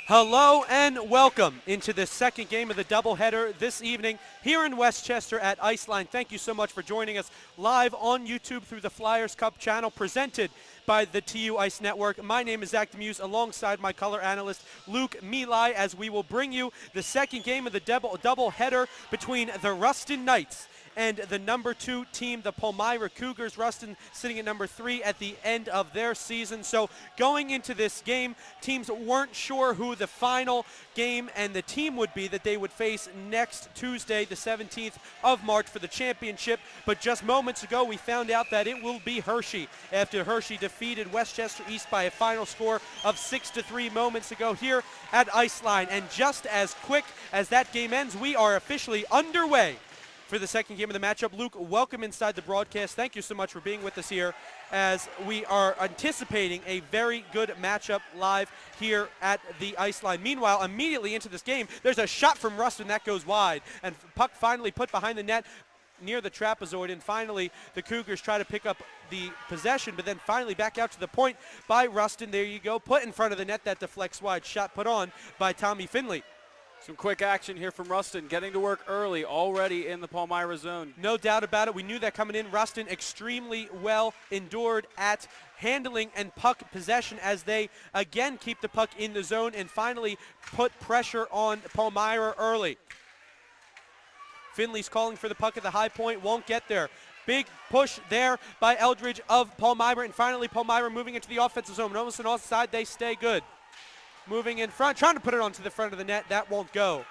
Hello and welcome into the second game of the doubleheader this evening here in Westchester at Iceline. Thank you so much for joining us live on YouTube through the Flyers Cup channel presented by the TU Ice Network. My name is Zach Demuse alongside my color analyst Luke Milai as we will bring you the second game of the doubleheader between the Rustin Knights and the number 2 team, the Palmyra Cougars. Rustin sitting at number 3 at the end of their season. So going into this game, teams weren't sure who the final game and the team would be that they would face next Tuesday, the 17th of March for the championship. But just moments ago, we found out that it will be Hershey after Hershey defeated Westchester East by a final score of 6-3 moments ago here at Iceline. And just as quick as that game ends, we are officially underway for the second game of the matchup. Luke, welcome inside the broadcast. Thank you so much for being with us here as we are anticipating a very good matchup live here at the Iceline. Meanwhile, immediately into this game, there's a shot from Rustin that goes wide, and puck finally put behind the net near the trapezoid, and finally the Cougars try to pick up the possession, but then finally back out to the point by Rustin. There you go, put in front of the net, that deflects wide, shot put on by Tommy Finley. Some quick action here from Rustin, getting to work early, already in the Palmyra zone. No doubt about it. We knew that coming in. Rustin extremely well endured at handling and puck possession as they again keep the puck in the zone and finally put pressure on Palmyra early. Finley's calling for the puck at the high point, won't get there. Big push there by Eldridge of Palmyra, and finally Palmyra moving into the offensive zone. Almost an offside, they stay good. Moving in front, trying to put it onto the front of the net. That won't go.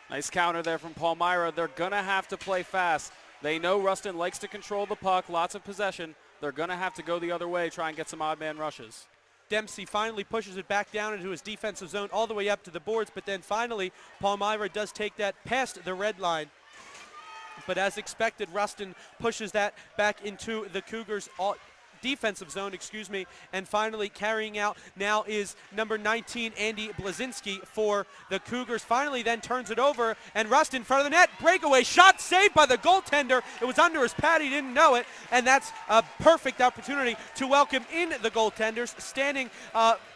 Nice counter there from Palmyra. They're going to have to play fast. They know Rustin likes to control the puck, lots of possession. They're going to have to go the other way, try and get some odd man rushes. Dempsey finally pushes it back down into his defensive zone all the way up to the boards, but then finally Palmyra does take that past the red line. But as expected, Rustin pushes that back into the Cougars' defensive zone, and finally carrying out now is number 19, Andy Blazinski for the Cougars. Finally then turns it over, and Rustin in front of the net, breakaway shot saved by the goaltender. It was under his pad, he didn't know it, and that's a perfect opportunity to welcome in the goaltenders. Standing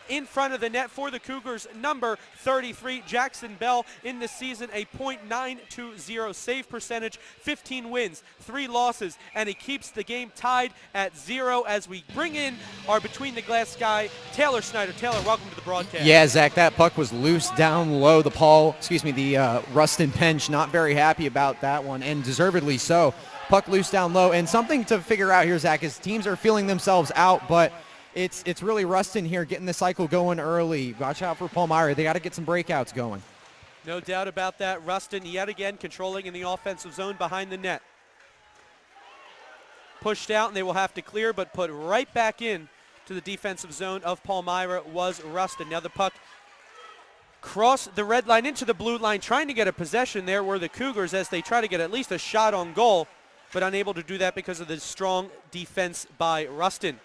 in front of the net for the Cougars, number 33, Jackson Bell, in this season a .920 save percentage, 15 wins, 3 losses, and he keeps the game tied at 0 as we bring in our between the glass guy, Taylor Snyder. Taylor, welcome to the broadcast. Yeah, Zach, that puck was loose down low. The Rustin bench not very happy about that one, and deservedly so. Puck loose down low, and something to figure out here, Zach, is teams are feeling themselves out, but it's really Rustin here getting the cycle going early. Watch out for Palmyra. They got to get some breakouts going. No doubt about that. Rustin yet again controlling in the offensive zone behind the net. Pushed out, and they will have to clear, but put right back in to the defensive zone of Palmyra was Rustin. Now the puck crossed the red line into the blue line, trying to get a possession. There were the Cougars as they try to get at least a shot on goal, but unable to do that because of the strong defense by Rustin.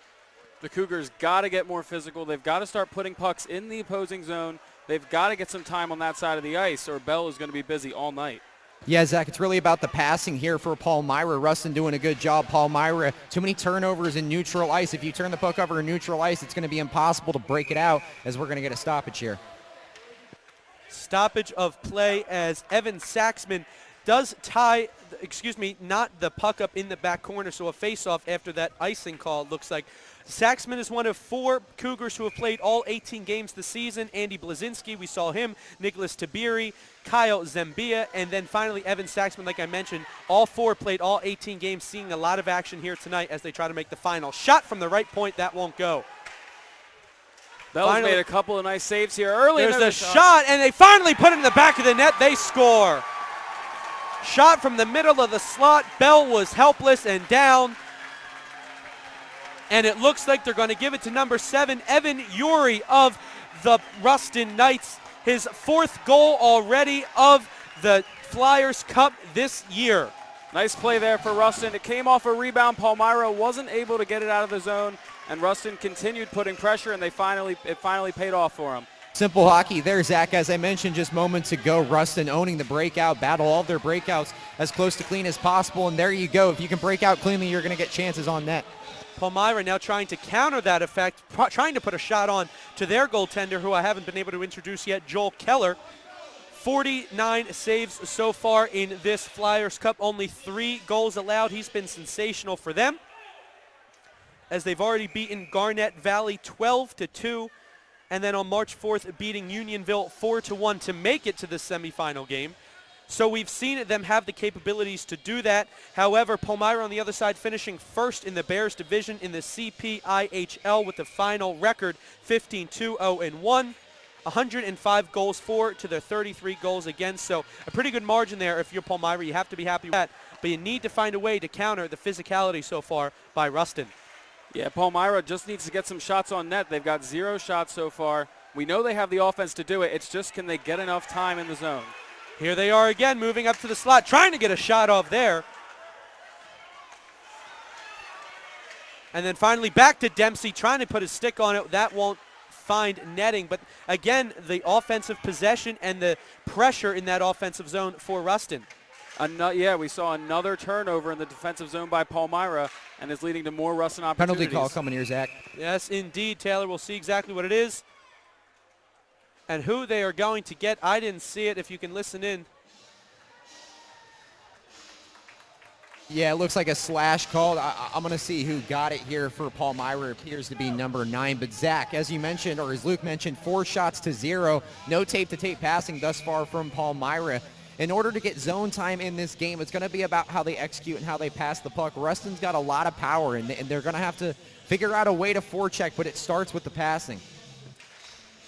The Cougars got to get more physical. They've got to start putting pucks in the opposing zone. They've got to get some time on that side of the ice, or Bell is going to be busy all night. Yeah, Zach, it's really about the passing here for Palmyra. Rustin doing a good job. Palmyra, too many turnovers in neutral ice. If you turn the puck over in neutral ice, it's going to be impossible to break it out, as we're going to get a stoppage here. Stoppage of play as Evan Saxman does tie, not the puck up in the back corner, so a face-off after that icing call, it looks like. Saxman is one of 4 Cougars who have played all 18 games this season. Andy Blazinski, we saw him, Nicholas Tabiri, Kyle Zembia, and then finally Evan Saxman, like I mentioned. All 4 played all 18 games, seeing a lot of action here tonight as they try to make the final. Shot from the right point, that won't go. Bell's made a couple of nice saves here early. There's a shot, and they finally put it in the back of the net. They score. Shot from the middle of the slot. Bell was helpless and down. And it looks like they're going to give it to number 7, Evan Uri of the Rustin Knights. His 4th goal already of the Flyers Cup this year. Nice play there for Rustin. It came off a rebound. Palmyra wasn't able to get it out of the zone, and Rustin continued putting pressure, and it finally paid off for him. Simple hockey there, Zach. As I mentioned just moments ago, Rustin owning the breakout, battle all of their breakouts as close to clean as possible, and there you go. If you can break out cleanly, you're going to get chances on net. Palmyra now trying to counter that effect, trying to put a shot on to their goaltender, who I haven't been able to introduce yet, Joel Keller. 49 saves so far in this Flyers Cup, only 3 goals allowed. He's been sensational for them, as they've already beaten Garnett Valley 12-2, and then on March 4th beating Unionville 4-1 to make it to the semifinal game. So we've seen them have the capabilities to do that. However, Palmyra on the other side finishing first in the Bears division in the CPIHL with the final record 15-2-0-1. 105 goals for to their 33 goals against. So a pretty good margin there if you're Palmyra. You have to be happy with that. But you need to find a way to counter the physicality so far by Rustin. Yeah, Palmyra just needs to get some shots on net. They've got 0 shots so far. We know they have the offense to do it. It's just, can they get enough time in the zone? Here they are again, moving up to the slot, trying to get a shot off there. And then finally back to Dempsey, trying to put his stick on it. That won't find netting. But again, the offensive possession and the pressure in that offensive zone for Rustin. Yeah, we saw another turnover in the defensive zone by Palmyra, and is leading to more Rustin opportunities. Penalty call coming here, Zach. Yes, indeed, Taylor. We'll see exactly what it is and who they are going to get. I didn't see it, if you can listen in. Yeah, it looks like a slash called. I'm going to see who got it here for Palmyra. It appears to be number 9. But Zach, as you mentioned, or as Luke mentioned, 4 shots to 0. No tape-to-tape passing thus far from Palmyra. In order to get zone time in this game, it's going to be about how they execute and how they pass the puck. Rustin's got a lot of power, and they're going to have to figure out a way to forecheck, but it starts with the passing.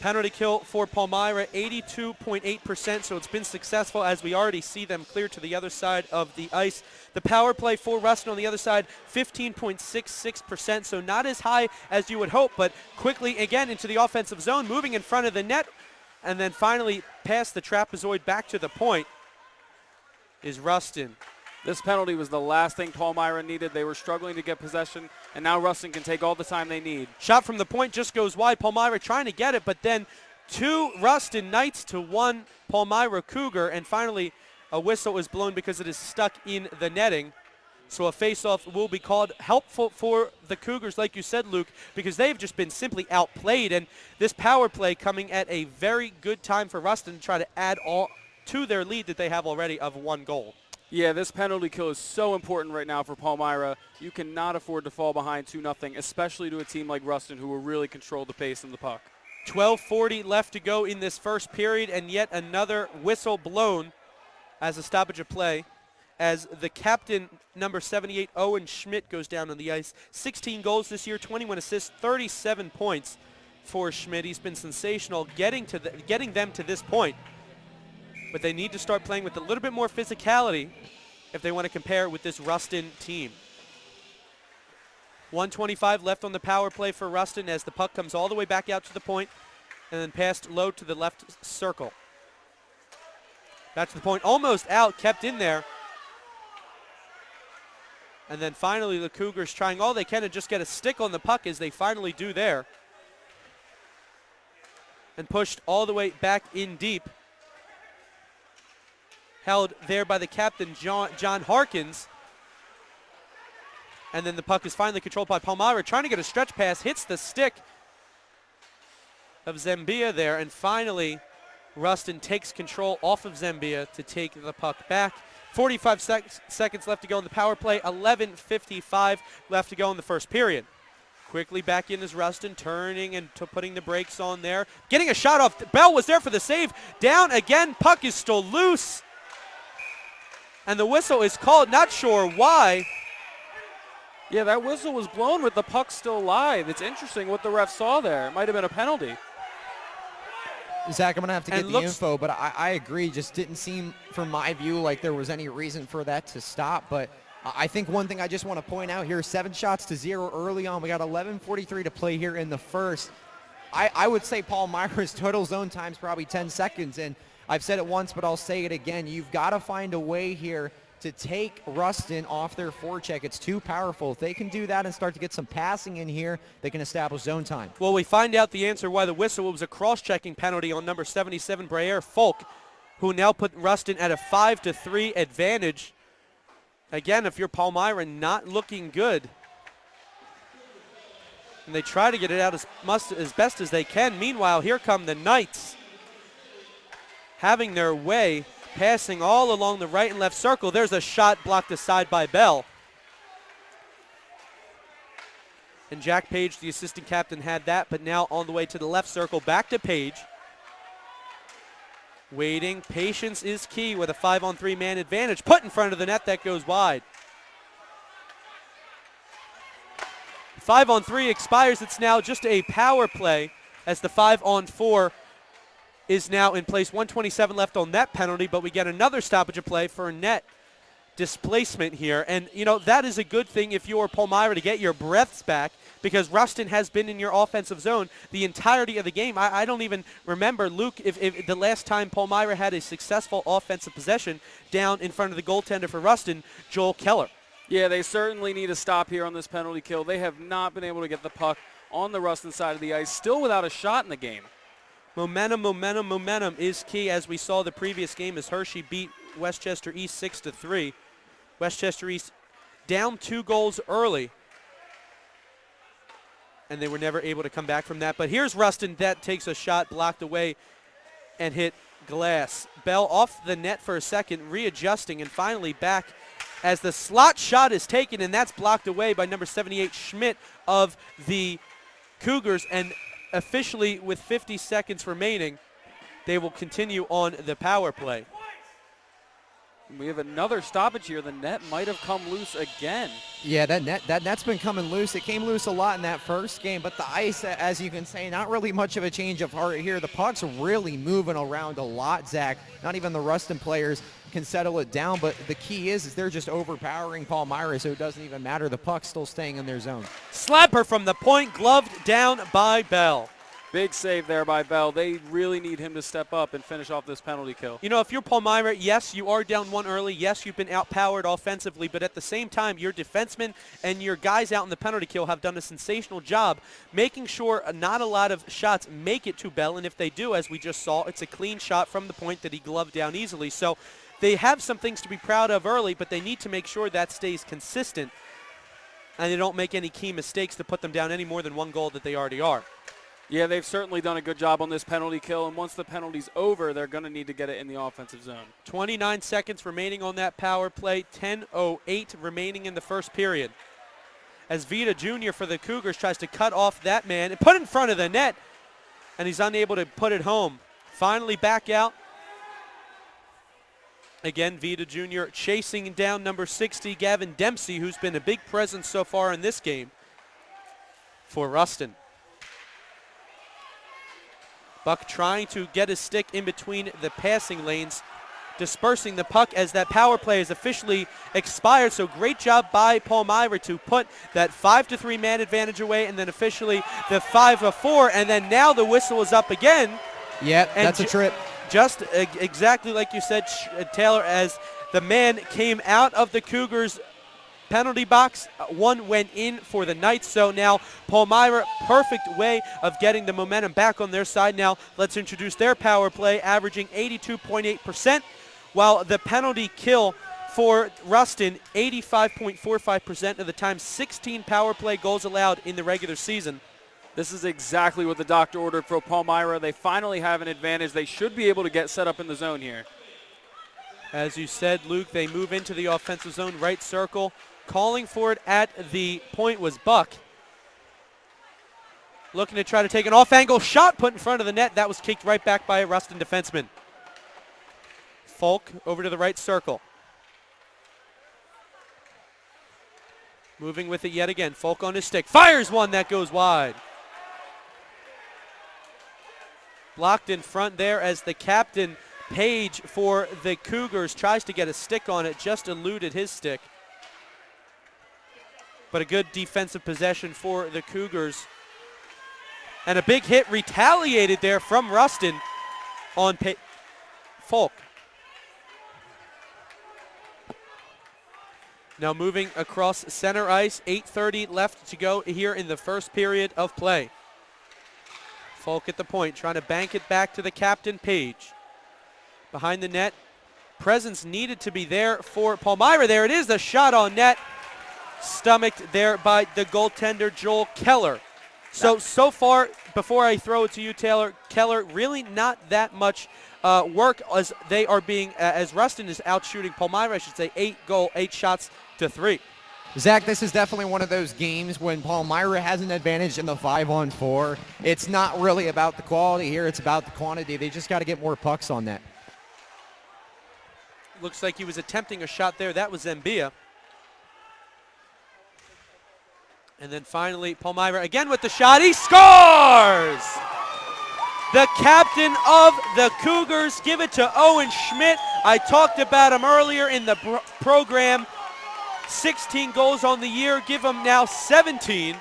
Penalty kill for Palmyra, 82.8%, so it's been successful as we already see them clear to the other side of the ice. The power play for Rustin on the other side, 15.66%, so not as high as you would hope, but quickly again into the offensive zone, moving in front of the net, and then finally past the trapezoid back to the point is Rustin. This penalty was the last thing Palmyra needed. They were struggling to get possession, and now Rustin can take all the time they need. Shot from the point just goes wide. Palmyra trying to get it, but then 2 Rustin Knights to 1 Palmyra Cougar, and finally a whistle is blown because it is stuck in the netting. So a face-off will be called. Helpful for the Cougars, like you said, Luke, because they've just been simply outplayed, and this power play coming at a very good time for Rustin to try to add all to their lead that they have already of 1 goal. Yeah, this penalty kill is so important right now for Palmyra. You cannot afford to fall behind 2-0, especially to a team like Rustin, who will really control the pace and the puck. 12:40 left to go in this first period, and yet another whistle blown as a stoppage of play, as the captain, number 78, Owen Schmidt, goes down on the ice. 16 goals this year, 21 assists, 37 points for Schmidt. He's been sensational getting them to this point. But they need to start playing with a little bit more physicality if they want to compare with this Rustin team. 1:25 left on the power play for Rustin as the puck comes all the way back out to the point and then passed low to the left circle. Back to the point, almost out, kept in there. And then finally the Cougars trying all they can to just get a stick on the puck, as they finally do there. And pushed all the way back in deep. Held there by the captain, John Harkins. And then the puck is finally controlled by Palmyra, trying to get a stretch pass, hits the stick of Zambia there, and finally Rustin takes control off of Zambia to take the puck back. 45 seconds left to go in the power play, 11:55 left to go in the first period. Quickly back in is Rustin, turning and putting the brakes on there. Getting a shot off. Bell was there for the save. Down again, puck is still loose. And the whistle is called, not sure why. Yeah, that whistle was blown with the puck still live. It's interesting what the ref saw there. It might have been a penalty. Zach, I'm going to have to get the info, but I agree. Just didn't seem, from my view, like there was any reason for that to stop. But I think one thing I just want to point out here, 7 shots to 0 early on. We got 11:43 to play here in the first. I would say Palmyra's total zone time is probably 10 seconds, and I've said it once, but I'll say it again. You've got to find a way here to take Rustin off their forecheck. It's too powerful. If they can do that and start to get some passing in here, they can establish zone time. Well, we find out the answer why the whistle was a cross-checking penalty on number 77, Brayer Folk, who now put Rustin at a 5-3 advantage. Again, if you're Palmyra, not looking good. And they try to get it out as best as they can. Meanwhile, here come the Knights, having their way, passing all along the right and left circle. There's a shot blocked aside by Bell. And Jack Page, the assistant captain, had that, but now on the way to the left circle, back to Page. Waiting, patience is key with a 5-on-3 man advantage. Put in front of the net, that goes wide. 5-on-3 expires. It's now just a power play as the 5-on-4 is now in place. 1:27 left on that penalty, but we get another stoppage of play for net displacement here. And, you know, that is a good thing if you're Palmyra to get your breaths back, because Rustin has been in your offensive zone the entirety of the game. I don't even remember, Luke, if the last time Palmyra had a successful offensive possession down in front of the goaltender for Rustin, Joel Keller. Yeah, they certainly need a stop here on this penalty kill. They have not been able to get the puck on the Rustin side of the ice, still without a shot in the game. Momentum is key, as we saw the previous game as Hershey beat Westchester East 6-3. Westchester East down 2 goals early, and they were never able to come back from that. But here's Rustin. That takes a shot blocked away and hit glass. Bell off the net for a second, readjusting, and finally back as the slot shot is taken, and that's blocked away by number 78, Schmidt of the Cougars. And officially, with 50 seconds remaining, they will continue on the power play. We have another stoppage here. The net might have come loose again. Yeah, that net's been coming loose. It came loose a lot in that first game, but the ice, as you can say, not really much of a change of heart here. The puck's really moving around a lot, Zach. Not even the Rustin players can settle it down, but the key is they're just overpowering Palmyra, so it doesn't even matter. The puck's still staying in their zone. Slapper from the point, gloved down by Bell. Big save there by Bell. They really need him to step up and finish off this penalty kill. You know, if you're Palmyra, yes, you are down 1 early. Yes, you've been outpowered offensively, but at the same time, your defensemen and your guys out in the penalty kill have done a sensational job making sure not a lot of shots make it to Bell, and if they do, as we just saw, it's a clean shot from the point that he gloved down easily. So they have some things to be proud of early, but they need to make sure that stays consistent and they don't make any key mistakes to put them down any more than 1 goal that they already are. Yeah, they've certainly done a good job on this penalty kill, and once the penalty's over, they're going to need to get it in the offensive zone. 29 seconds remaining on that power play, 10:08 remaining in the first period. As Vita Jr. for the Cougars tries to cut off that man and put it in front of the net, and he's unable to put it home. Finally back out. Again, Vita Jr. chasing down number 60, Gavin Dempsey, who's been a big presence so far in this game for Rustin. Buck trying to get his stick in between the passing lanes, dispersing the puck as that power play is officially expired. So great job by Palmyra to put that 5-3 man advantage away, and then officially the 5-4, and then now the whistle is up again. Yeah, that's a trip. Just exactly like you said, Taylor, as the man came out of the Cougars' penalty box, 1 went in for the Knights. So now Palmyra, perfect way of getting the momentum back on their side. Now let's introduce their power play, averaging 82.8%, while the penalty kill for Rustin, 85.45% of the time. 16 power play goals allowed in the regular season. This is exactly what the doctor ordered for Palmyra. They finally have an advantage. They should be able to get set up in the zone here. As you said, Luke, they move into the offensive zone, right circle. Calling for it at the point was Buck. Looking to try to take an off-angle shot put in front of the net. That was kicked right back by a Rustin defenseman. Folk over to the right circle. Moving with it yet again. Folk on his stick. Fires one that goes wide. Blocked in front there as the captain, Page, for the Cougars, tries to get a stick on it. Just eluded his stick. But a good defensive possession for the Cougars. And a big hit retaliated there from Rustin on Folk. Now moving across center ice, 8:30 left to go here in the first period of play. Folk at the point, trying to bank it back to the captain, Page. Behind the net, presence needed to be there for Palmyra. There it is, the shot on net. Stomached there by the goaltender, Joel Keller. So far, before I throw it to you, Taylor, Keller, really not that much work as they are being, as Rustin is out shooting Palmyra, I should say, 8 shots to 3. Zach, this is definitely one of those games when Palmyra has an advantage in the 5-on-4. It's not really about the quality here. It's about the quantity. They just got to get more pucks on net. Looks like he was attempting a shot there. That was Zembia. And then finally, Palmyra again with the shot. He scores! The captain of the Cougars. Give it to Owen Schmidt. I talked about him earlier in the program. 16 goals on the year. Give him now 17.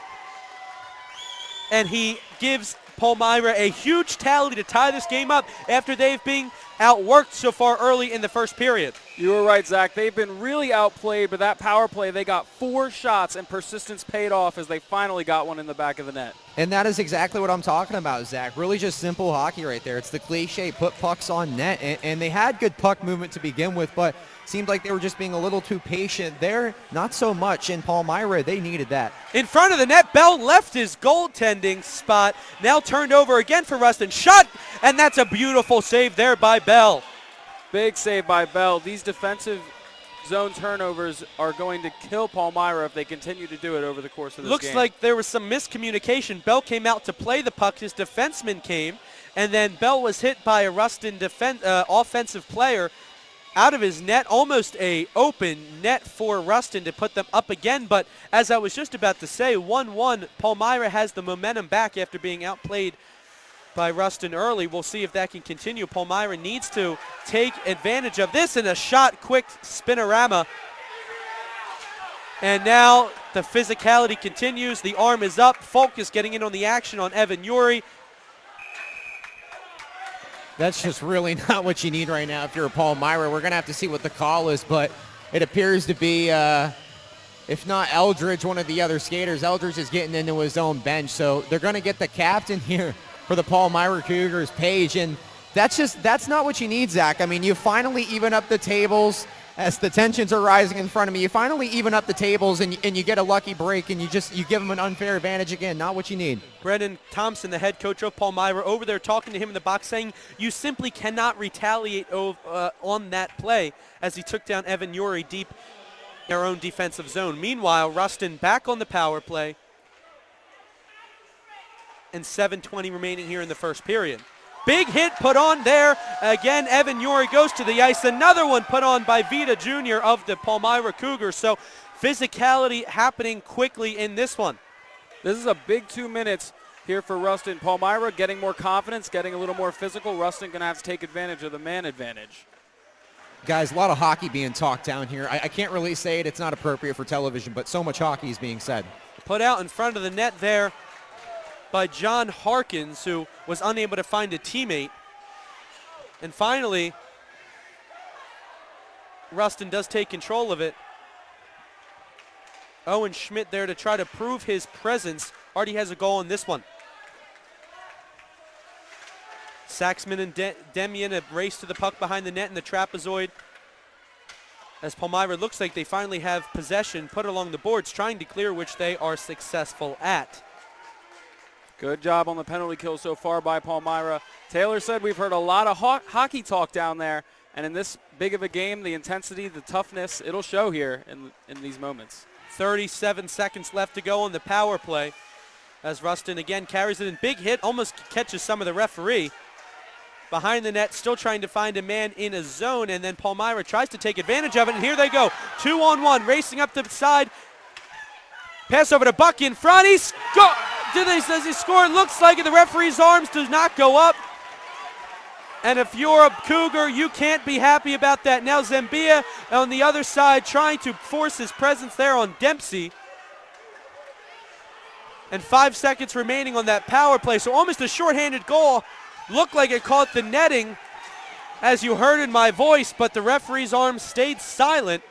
And he gives Palmyra a huge tally to tie this game up after they've been outworked so far early in the first period. You were right, Zach. They've been really outplayed, but that power play, they got 4 shots, and persistence paid off as they finally got one in the back of the net. And that is exactly what I'm talking about, Zach. Really just simple hockey right there. It's the cliche, put pucks on net. And they had good puck movement to begin with, but seemed like they were just being a little too patient there. Not so much in Palmyra. They needed that. In front of the net, Bell left his goaltending spot. Now turned over again for Rustin. Shot, and that's a beautiful save there by Bell. Big save by Bell. These defensive zone turnovers are going to kill Palmyra if they continue to do it over the course of this game. Looks like there was some miscommunication. Bell came out to play the puck. His defenseman came, and then Bell was hit by a Rustin offensive player out of his net, almost a open net for Rustin to put them up again. But as I was just about to say, 1-1, Palmyra has the momentum back after being outplayed by Rustin early. We'll see if that can continue. Palmyra needs to take advantage of this, and a shot, quick spinorama. And now the physicality continues. The arm is up. Focus getting in on the action on Evan Uri. That's just really not what you need right now if you're a Palmyra. We're going to have to see what the call is, but it appears to be, if not Eldridge, one of the other skaters. Eldridge is getting into his own bench, so they're going to get the captain here for the Palmyra Cougars page, and that's not what you need, Zach. I mean, you finally even up the tables as the tensions are rising in front of me. You finally even up the tables, and you get a lucky break, and you give them an unfair advantage again. Not what you need. Brendan Thompson, the head coach of Palmyra, over there talking to him in the box, saying you simply cannot retaliate on that play as he took down Evan Uri deep in our own defensive zone. Meanwhile, Rustin back on the power play, and 7:20 remaining here in the first period. Big hit put on there. Again, Evan Uri goes to the ice. Another one put on by Vita Jr. of the Palmyra Cougars. So physicality happening quickly in this one. This is a big 2 minutes here for Rustin. Palmyra getting more confidence, getting a little more physical. Rustin going to have to take advantage of the man advantage. Guys, a lot of hockey being talked down here. I can't really say it. It's not appropriate for television, but so much hockey is being said. Put out in front of the net there by John Harkins, who was unable to find a teammate. And finally, Rustin does take control of it. Owen Schmidt there to try to prove his presence. Already has a goal in this one. Saxman and Demian have raced to the puck behind the net in the trapezoid. As Palmyra looks like they finally have possession, put along the boards, trying to clear, which they are successful at. Good job on the penalty kill so far by Palmyra. Taylor said we've heard a lot of hockey talk down there, and in this big of a game, the intensity, the toughness, it'll show here in these moments. 37 seconds left to go on the power play as Rustin again carries it in. Big hit, almost catches some of the referee. Behind the net, still trying to find a man in a zone, and then Palmyra tries to take advantage of it, and here they go. 2-on-1, racing up the side. Pass over to Buck in front. Does he score? It looks like it. The referee's arms does not go up. And if you're a Cougar, you can't be happy about that. Now Zembia on the other side trying to force his presence there on Dempsey. And 5 seconds remaining on that power play. So almost a shorthanded goal. Looked like it caught the netting, as you heard in my voice, but the referee's arms stayed silent.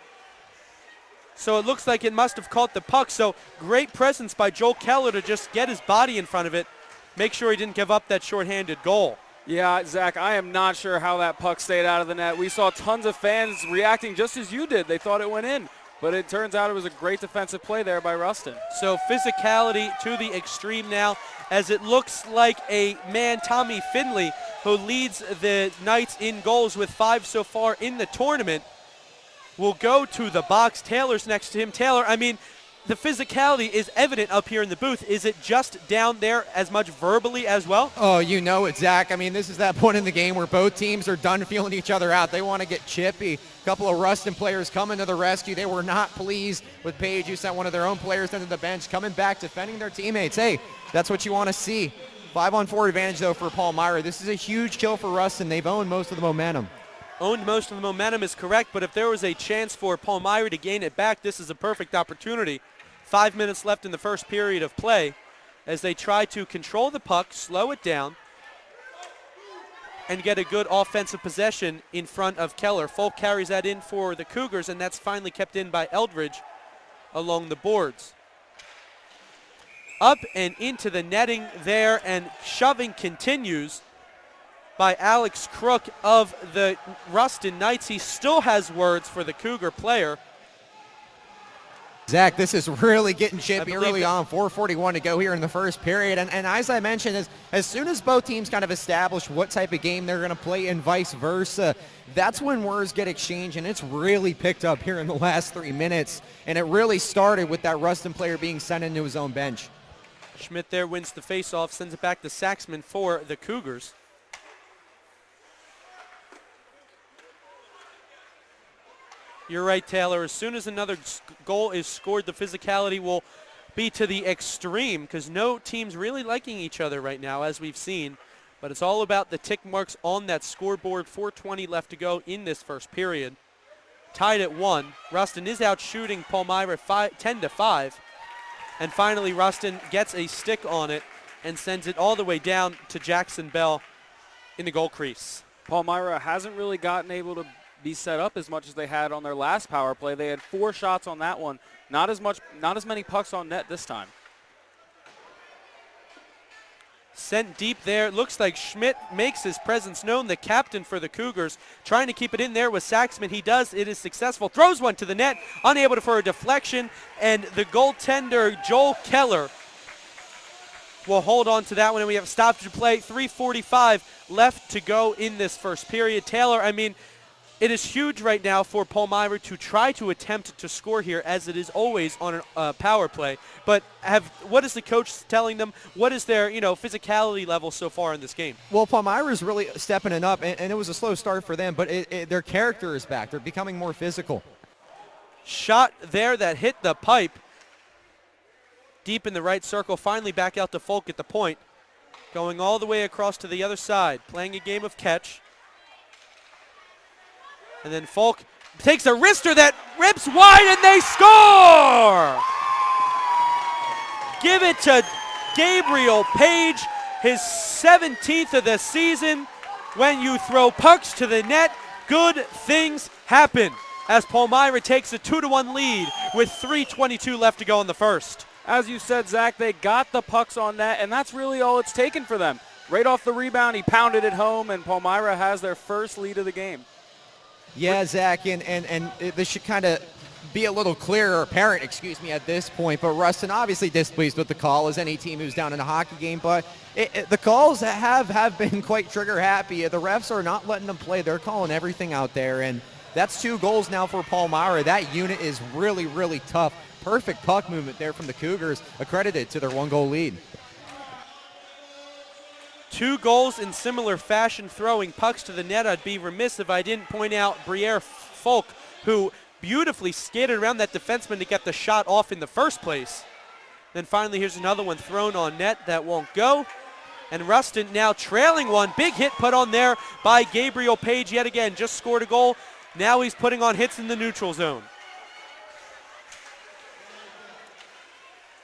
So it looks like it must have caught the puck. So great presence by Joel Keller to just get his body in front of it, make sure he didn't give up that shorthanded goal. Yeah, Zach, I am not sure how that puck stayed out of the net. We saw tons of fans reacting just as you did. They thought it went in. but it turns out it was a great defensive play there by Rustin. So physicality to the extreme now, as it looks like a man, Tommy Finley, who leads the Knights in goals with 5 so far in the tournament, will go to the box. Taylor's next to him. Taylor, I mean, the physicality is evident up here in the booth. Is it just down there as much verbally as well? Oh, you know it, Zach. I mean, this is that point in the game where both teams are done feeling each other out. They want to get chippy. A couple of Rustin players coming to the rescue. They were not pleased with Page, who sent one of their own players into the bench, coming back, defending their teammates. Hey, that's what you want to see. 5-on-4 advantage, though, for Palmyra. This is a huge kill for Rustin. They've owned most of the momentum. Owned most of the momentum is correct, but if there was a chance for Palmyra to gain it back, this is a perfect opportunity. 5 minutes left in the first period of play as they try to control the puck, slow it down, and get a good offensive possession in front of Keller. Folk carries that in for the Cougars, and that's finally kept in by Eldridge along the boards. Up and into the netting there, and shoving continues by Alex Crook of the Rustin Knights. He still has words for the Cougar player. Zach, this is really getting chippy early on. 4:41 to go here in the first period. And as I mentioned, as soon as both teams kind of establish what type of game they're going to play and vice versa, that's when words get exchanged, and it's really picked up here in the last 3 minutes. And it really started with that Rustin player being sent into his own bench. Schmidt there wins the faceoff, sends it back to Saxman for the Cougars. You're right, Taylor. As soon as another goal is scored, the physicality will be to the extreme because no team's really liking each other right now, as we've seen. But it's all about the tick marks on that scoreboard. 4:20 left to go in this first period. Tied at 1. Rustin is out shooting Palmyra 10-5. And finally, Rustin gets a stick on it and sends it all the way down to Jackson Bell in the goal crease. Palmyra hasn't really gotten able to be set up as much as they had on their last power play. They had 4 shots on that one. Not as many pucks on net this time. Sent deep there. Looks like Schmidt makes his presence known, the captain for the Cougars. Trying to keep it in there with Saxman. He does. It is successful. Throws one to the net. Unable for a deflection. And the goaltender, Joel Keller, will hold on to that one. And we have a stoppage of play. 3:45 left to go in this first period. Taylor, I mean, it is huge right now for Palmyra to try to attempt to score here, as it is always on a power play. But what is the coach telling them? What is their physicality level so far in this game? Well, Palmyra is really stepping it up, and it was a slow start for them, but their character is back. They're becoming more physical. Shot there that hit the pipe deep in the right circle. Finally back out to Folk at the point. Going all the way across to the other side, playing a game of catch. And then Folk takes a wrister that rips wide, and they score! Give it to Gabriel Page, his 17th of the season. When you throw pucks to the net, good things happen, as Palmyra takes a 2-1 lead with 3:22 left to go in the first. As you said, Zach, they got the pucks on net, and that's really all it's taken for them. Right off the rebound, he pounded it home, and Palmyra has their first lead of the game. Yeah, Zach, and this should kind of be a little clearer, apparent, at this point. But Rustin obviously displeased with the call, as any team who's down in a hockey game. But the calls have been quite trigger happy. The refs are not letting them play. They're calling everything out there, and that's 2 goals now for Palmyra. That unit is really, really tough. Perfect puck movement there from the Cougars, accredited to their 1-goal lead. 2 goals in similar fashion, throwing pucks to the net. I'd be remiss if I didn't point out Briere Folk, who beautifully skated around that defenseman to get the shot off in the first place. Then finally, here's another one thrown on net that won't go. And Rustin now trailing one. Big hit put on there by Gabriel Page yet again. Just scored a goal. Now he's putting on hits in the neutral zone.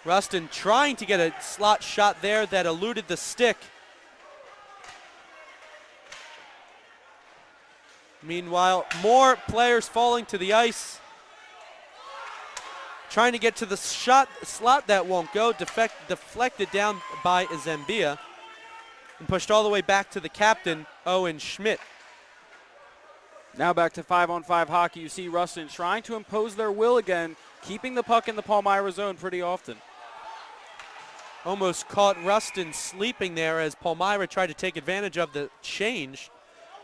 Rustin trying to get a slot shot there that eluded the stick. Meanwhile, more players falling to the ice. Trying to get to the slot that won't go. Deflected down by Zambia. And pushed all the way back to the captain, Owen Schmidt. Now back to 5-on-5 hockey. You see Rustin trying to impose their will again, keeping the puck in the Palmyra zone pretty often. Almost caught Rustin sleeping there as Palmyra tried to take advantage of the change,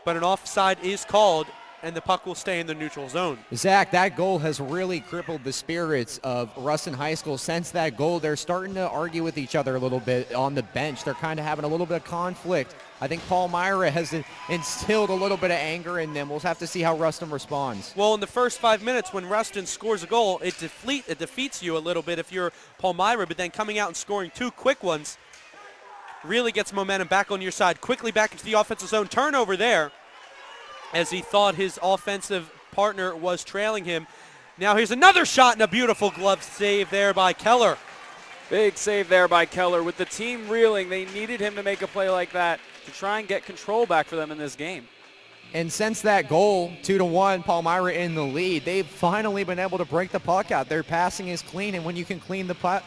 but an offside is called, and the puck will stay in the neutral zone. Zach, that goal has really crippled the spirits of Rustin High School. Since that goal, they're starting to argue with each other a little bit on the bench. They're kind of having a little bit of conflict. I think Palmyra has instilled a little bit of anger in them. We'll have to see how Rustin responds. Well, in the first 5 minutes, when Rustin scores a goal, it defeats you a little bit if you're Palmyra, but then coming out and scoring 2 quick ones really gets momentum back on your side. Quickly back into the offensive zone. Turnover there, as he thought his offensive partner was trailing him. Now here's another shot and a beautiful glove save there by Keller. Big save there by Keller. With the team reeling, they needed him to make a play like that to try and get control back for them in this game. And since that goal, 2-1, Palmyra in the lead, they've finally been able to break the puck out. Their passing is clean, and when you can clean the puck,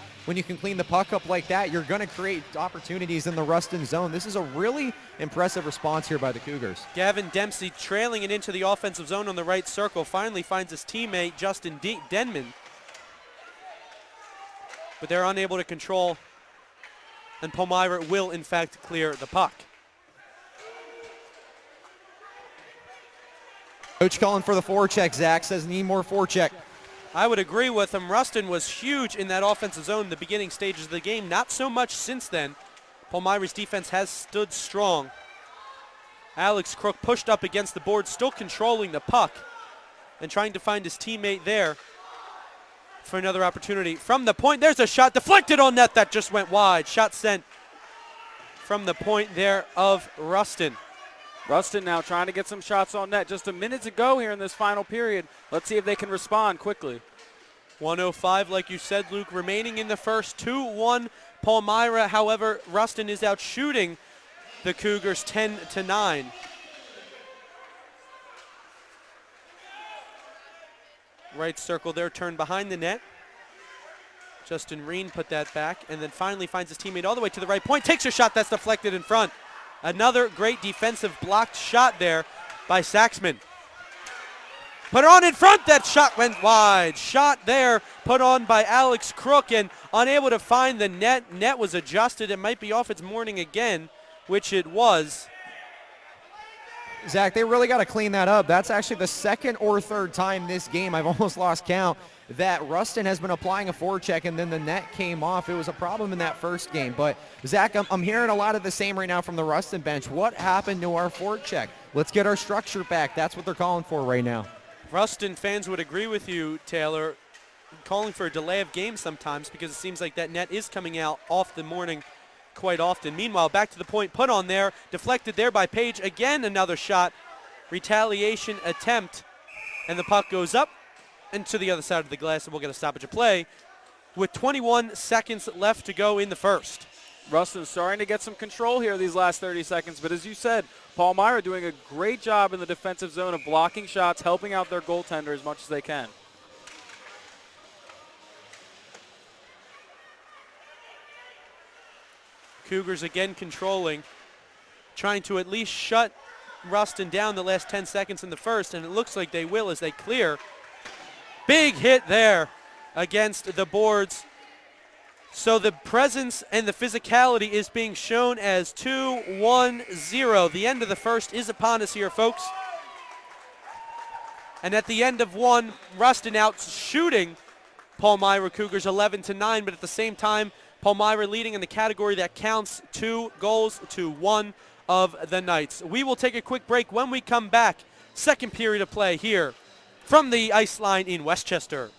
up like that, you're going to create opportunities in the Rustin zone. This is a really impressive response here by the Cougars. Gavin Dempsey trailing it into the offensive zone on the right circle, finally finds his teammate Justin Denman. But they're unable to control, and Palmyra will in fact clear the puck. Coach calling for the forecheck. Zach says need more forecheck. I would agree with him. Rustin was huge in that offensive zone in the beginning stages of the game. Not so much since then. Palmyra's defense has stood strong. Alex Crook pushed up against the board, still controlling the puck and trying to find his teammate there for another opportunity. From the point, there's a shot deflected on net that just went wide. Shot sent from the point there of Rustin. Rustin now trying to get some shots on net. Just a minute to go here in this final period. Let's see if they can respond quickly. 1:05, like you said, Luke, remaining in the first. 2-1 Palmyra. However, Rustin is out shooting the Cougars 10-9. Right circle there, turned behind the net. Justin Reen put that back and then finally finds his teammate all the way to the right point. Takes a shot that's deflected in front. Another great defensive blocked shot there by Saxman. Put it on in front. That shot went wide. Shot there put on by Alex Crook and unable to find the net. Net was adjusted. It might be off its morning again, which it was. Zach, they really got to clean that up. That's actually the second or third time this game, I've almost lost count, that Rustin has been applying a forecheck and then the net came off. It was a problem in that first game. But, Zach, I'm hearing a lot of the same right now from the Rustin bench. What happened to our forecheck? Let's get our structure back. That's what they're calling for right now. Rustin fans would agree with you, Taylor, calling for a delay of game sometimes because it seems like that net is coming out off the morning quite often. Meanwhile, back to the point, put on there, deflected there by Page. Again, another shot, retaliation attempt, and the puck goes up and to the other side of the glass, and we'll get a stoppage of play with 21 seconds left to go in the first. Rustin's starting to get some control here these last 30 seconds, but as you said, Palmyra doing a great job in the defensive zone of blocking shots, helping out their goaltender as much as they can. Cougars again controlling, trying to at least shut Rustin down the last 10 seconds in the first, and it looks like they will as they clear. Big hit there against the boards. So the presence and the physicality is being shown as 2-1-0. The end of the first is upon us here, folks. And at the end of one, Rustin out shooting Palmyra Cougars 11-9, but at the same time, Palmyra leading in the category that counts 2-1 of the Knights. We will take a quick break. When we come back, second period of play here from the ice line in Westchester.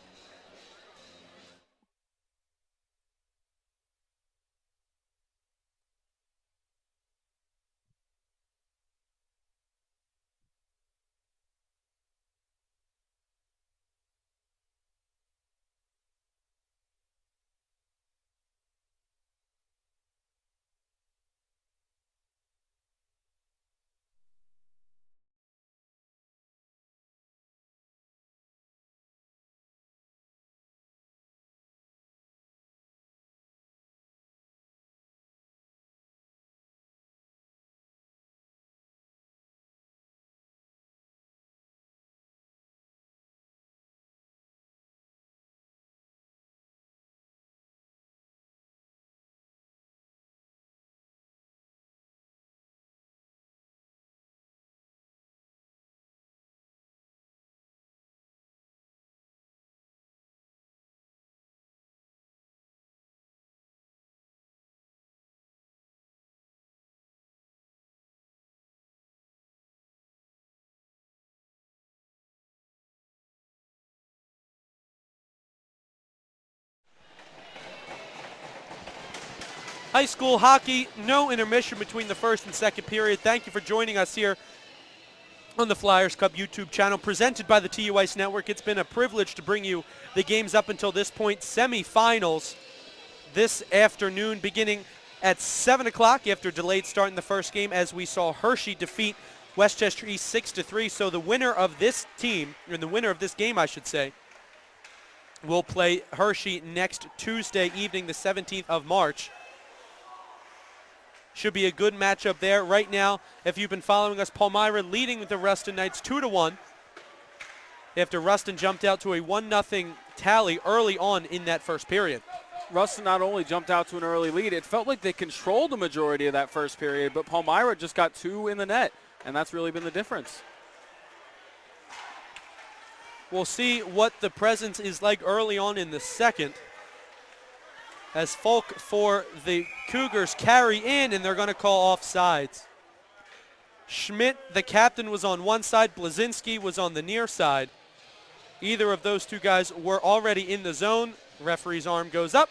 High school hockey, no intermission between the first and second period. Thank you for joining us here on the Flyers Cup YouTube channel, presented by the TU Ice Network. It's been a privilege to bring you the games up until this point. Semifinals this afternoon, beginning at 7 o'clock after delayed start in the first game, as we saw Hershey defeat Westchester East 6-3. So the winner of this team, or the winner of this game, I should say, will play Hershey next Tuesday evening, the 17th of March. Should be a good matchup there. Right now, if you've been following us, Palmyra leading with the Rustin Knights 2-1 after Rustin jumped out to a 1-0 tally early on in that first period. Rustin not only jumped out to an early lead, it felt like they controlled the majority of that first period, but Palmyra just got 2 in the net, and that's really been the difference. We'll see what the presence is like early on in the second, as folk for the Cougars carry in, and they're going to call offsides. Schmidt, the captain, was on one side. Blazinski was on the near side. Either of those two guys were already in the zone. Referee's arm goes up,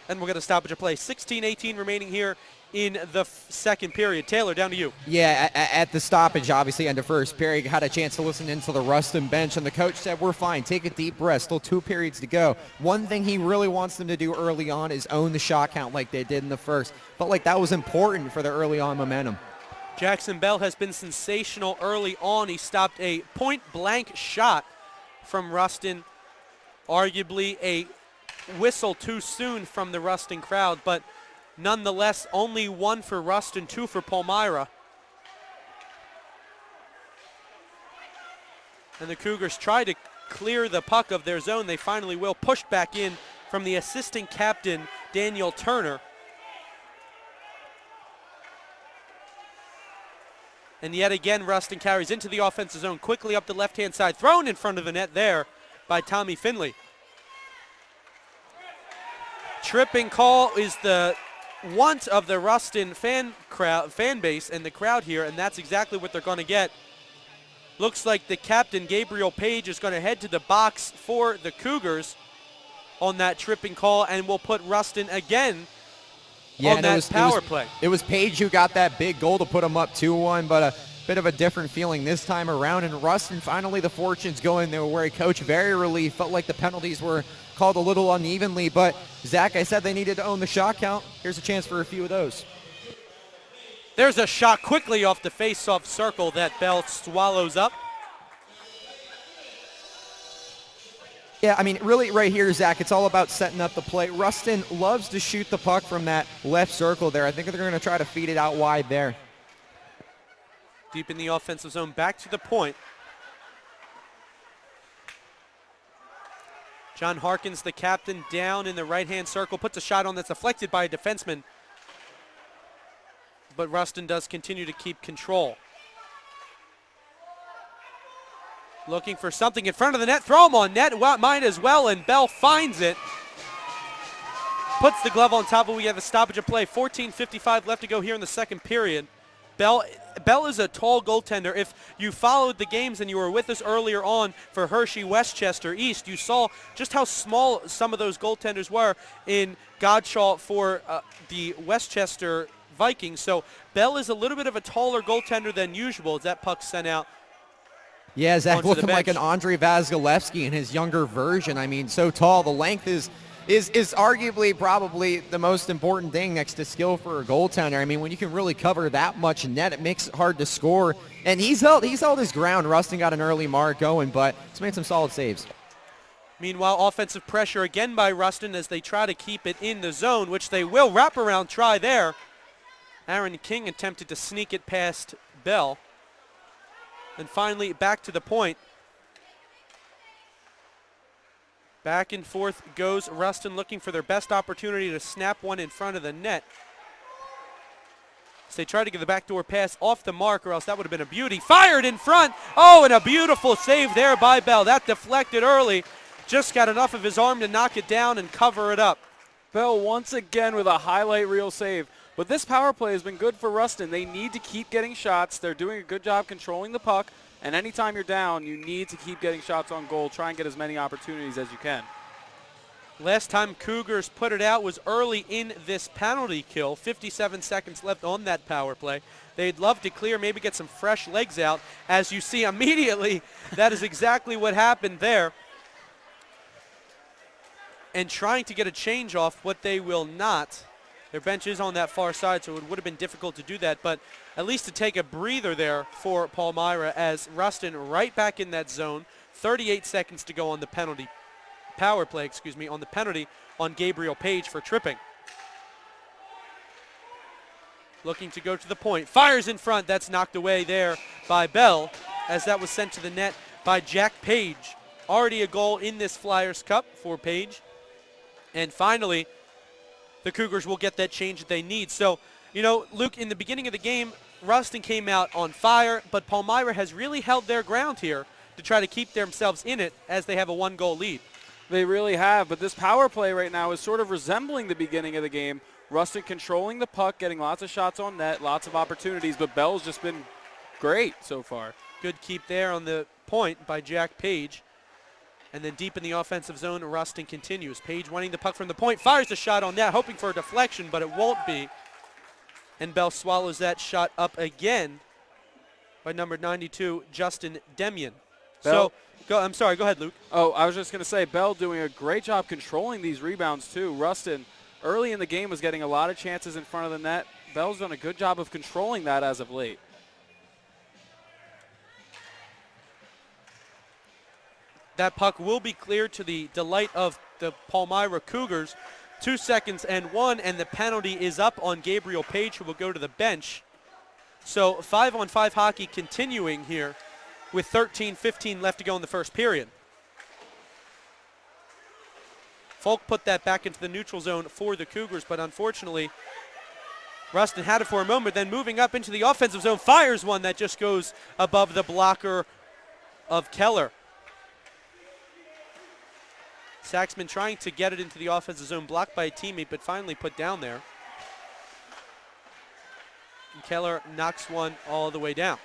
and we're going to stoppage a play. 16-18 remaining here in the second period. Taylor, down to you. Yeah, at the stoppage, obviously, end of first period, had a chance to listen into the Rustin bench, and the coach said, we're fine, take a deep breath, still 2 periods to go. One thing he really wants them to do early on is own the shot count like they did in the first. Felt like that was important for their early on momentum. Jackson Bell has been sensational early on. He stopped a point-blank shot from Rustin, arguably a whistle too soon from the Rustin crowd, but nonetheless, only 1 for Rustin, 2 for Palmyra. And the Cougars try to clear the puck of their zone. They finally will. Pushed back in from the assistant captain, Daniel Turner. And yet again, Rustin carries into the offensive zone, quickly up the left-hand side, thrown in front of the net there by Tommy Finley. Tripping call is the want of the Rustin fan base and the crowd here, and that's exactly what they're going to get. Looks like the captain, Gabriel Page, is going to head to the box for the Cougars on that tripping call, and will put Rustin again on that power play. It was Page who got that big goal to put him up 2-1, but a bit of a different feeling this time around. And Rustin, finally the fortunes going their way. Coach very relieved, felt like the penalties were called a little unevenly, but Zach, I said they needed to own the shot count. Here's a chance for a few of those. There's a shot quickly off the face-off circle that Bell swallows up. Yeah, I mean, really right here, Zach, it's all about setting up the play. Rustin loves to shoot the puck from that left circle there. I think they're going to try to feed it out wide there. Deep in the offensive zone, back to the point. John Harkins, the captain, down in the right-hand circle, puts a shot on that's deflected by a defenseman. But Rustin does continue to keep control. Looking for something in front of the net. Throw him on net. Might as well, and Bell finds it. Puts the glove on top, but we have a stoppage of play. 14:55 left to go here in the second period. Bell is a tall goaltender. If you followed the games and you were with us earlier on for Hershey Westchester East, you saw just how small some of those goaltenders were in Godshaw for the Westchester Vikings. So Bell is a little bit of a taller goaltender than usual as that puck sent out. Yeah, Zach looking like an Andrei Vasilevsky in his younger version. I mean, so tall. The length is arguably probably the most important thing next to skill for a goaltender. I mean, when you can really cover that much net, it makes it hard to score. And he's held his ground. Rustin got an early mark going, but he's made some solid saves. Meanwhile, offensive pressure again by Rustin as they try to keep it in the zone, which they will. Wraparound try there. Aaron King attempted to sneak it past Bell. And finally, back to the point. Back and forth goes Rustin, looking for their best opportunity to snap one in front of the net. So they try to get the backdoor pass off the mark, or else that would have been a beauty. Fired in front. Oh, and a beautiful save there by Bell. That deflected early. Just got enough of his arm to knock it down and cover it up. Bell once again with a highlight reel save. But this power play has been good for Rustin. They need to keep getting shots. They're doing a good job controlling the puck. And anytime you're down, you need to keep getting shots on goal. Try and get as many opportunities as you can. Last time Cougars put it out was early in this penalty kill. 57 seconds left on that power play. They'd love to clear, maybe get some fresh legs out. As you see immediately, that is exactly what happened there. And trying to get a change off, what they will not. Their bench is on that far side, so it would have been difficult to do that. But at least to take a breather there for Palmyra, as Rustin right back in that zone. 38 seconds to go on the power play, on the penalty on Gabriel Page for tripping. Looking to go to the point. Fires in front. That's knocked away there by Bell, as that was sent to the net by Jack Page. Already a goal in this Flyers Cup for Page. And finally, the Cougars will get that change that they need. So, you know, Luke, in the beginning of the game, Rustin came out on fire, but Palmyra has really held their ground here to try to keep themselves in it as they have a one-goal lead. They really have, but this power play right now is sort of resembling the beginning of the game. Rustin controlling the puck, getting lots of shots on net, lots of opportunities, but Bell's just been great so far. Good keep there on the point by Jack Page. And then deep in the offensive zone, Rustin continues. Page winning the puck from the point, fires the shot on net, hoping for a deflection, but it won't be. And Bell swallows that shot up again by number 92, Justin Demian. Bell. I'm sorry, go ahead, Luke. Oh, I was just going to say, Bell doing a great job controlling these rebounds, too. Rustin, early in the game, was getting a lot of chances in front of the net. Bell's done a good job of controlling that as of late. That puck will be cleared to the delight of the Palmyra Cougars. 2 seconds and 1, and the penalty is up on Gabriel Page, who will go to the bench. So 5-on-5 hockey continuing here, with 13:15 left to go in the first period. Folk put that back into the neutral zone for the Cougars, but unfortunately, Rustin had it for a moment, then moving up into the offensive zone, fires one that just goes above the blocker of Keller. Saxman trying to get it into the offensive zone, blocked by a teammate, but finally put down there. And Keller knocks one all the way down.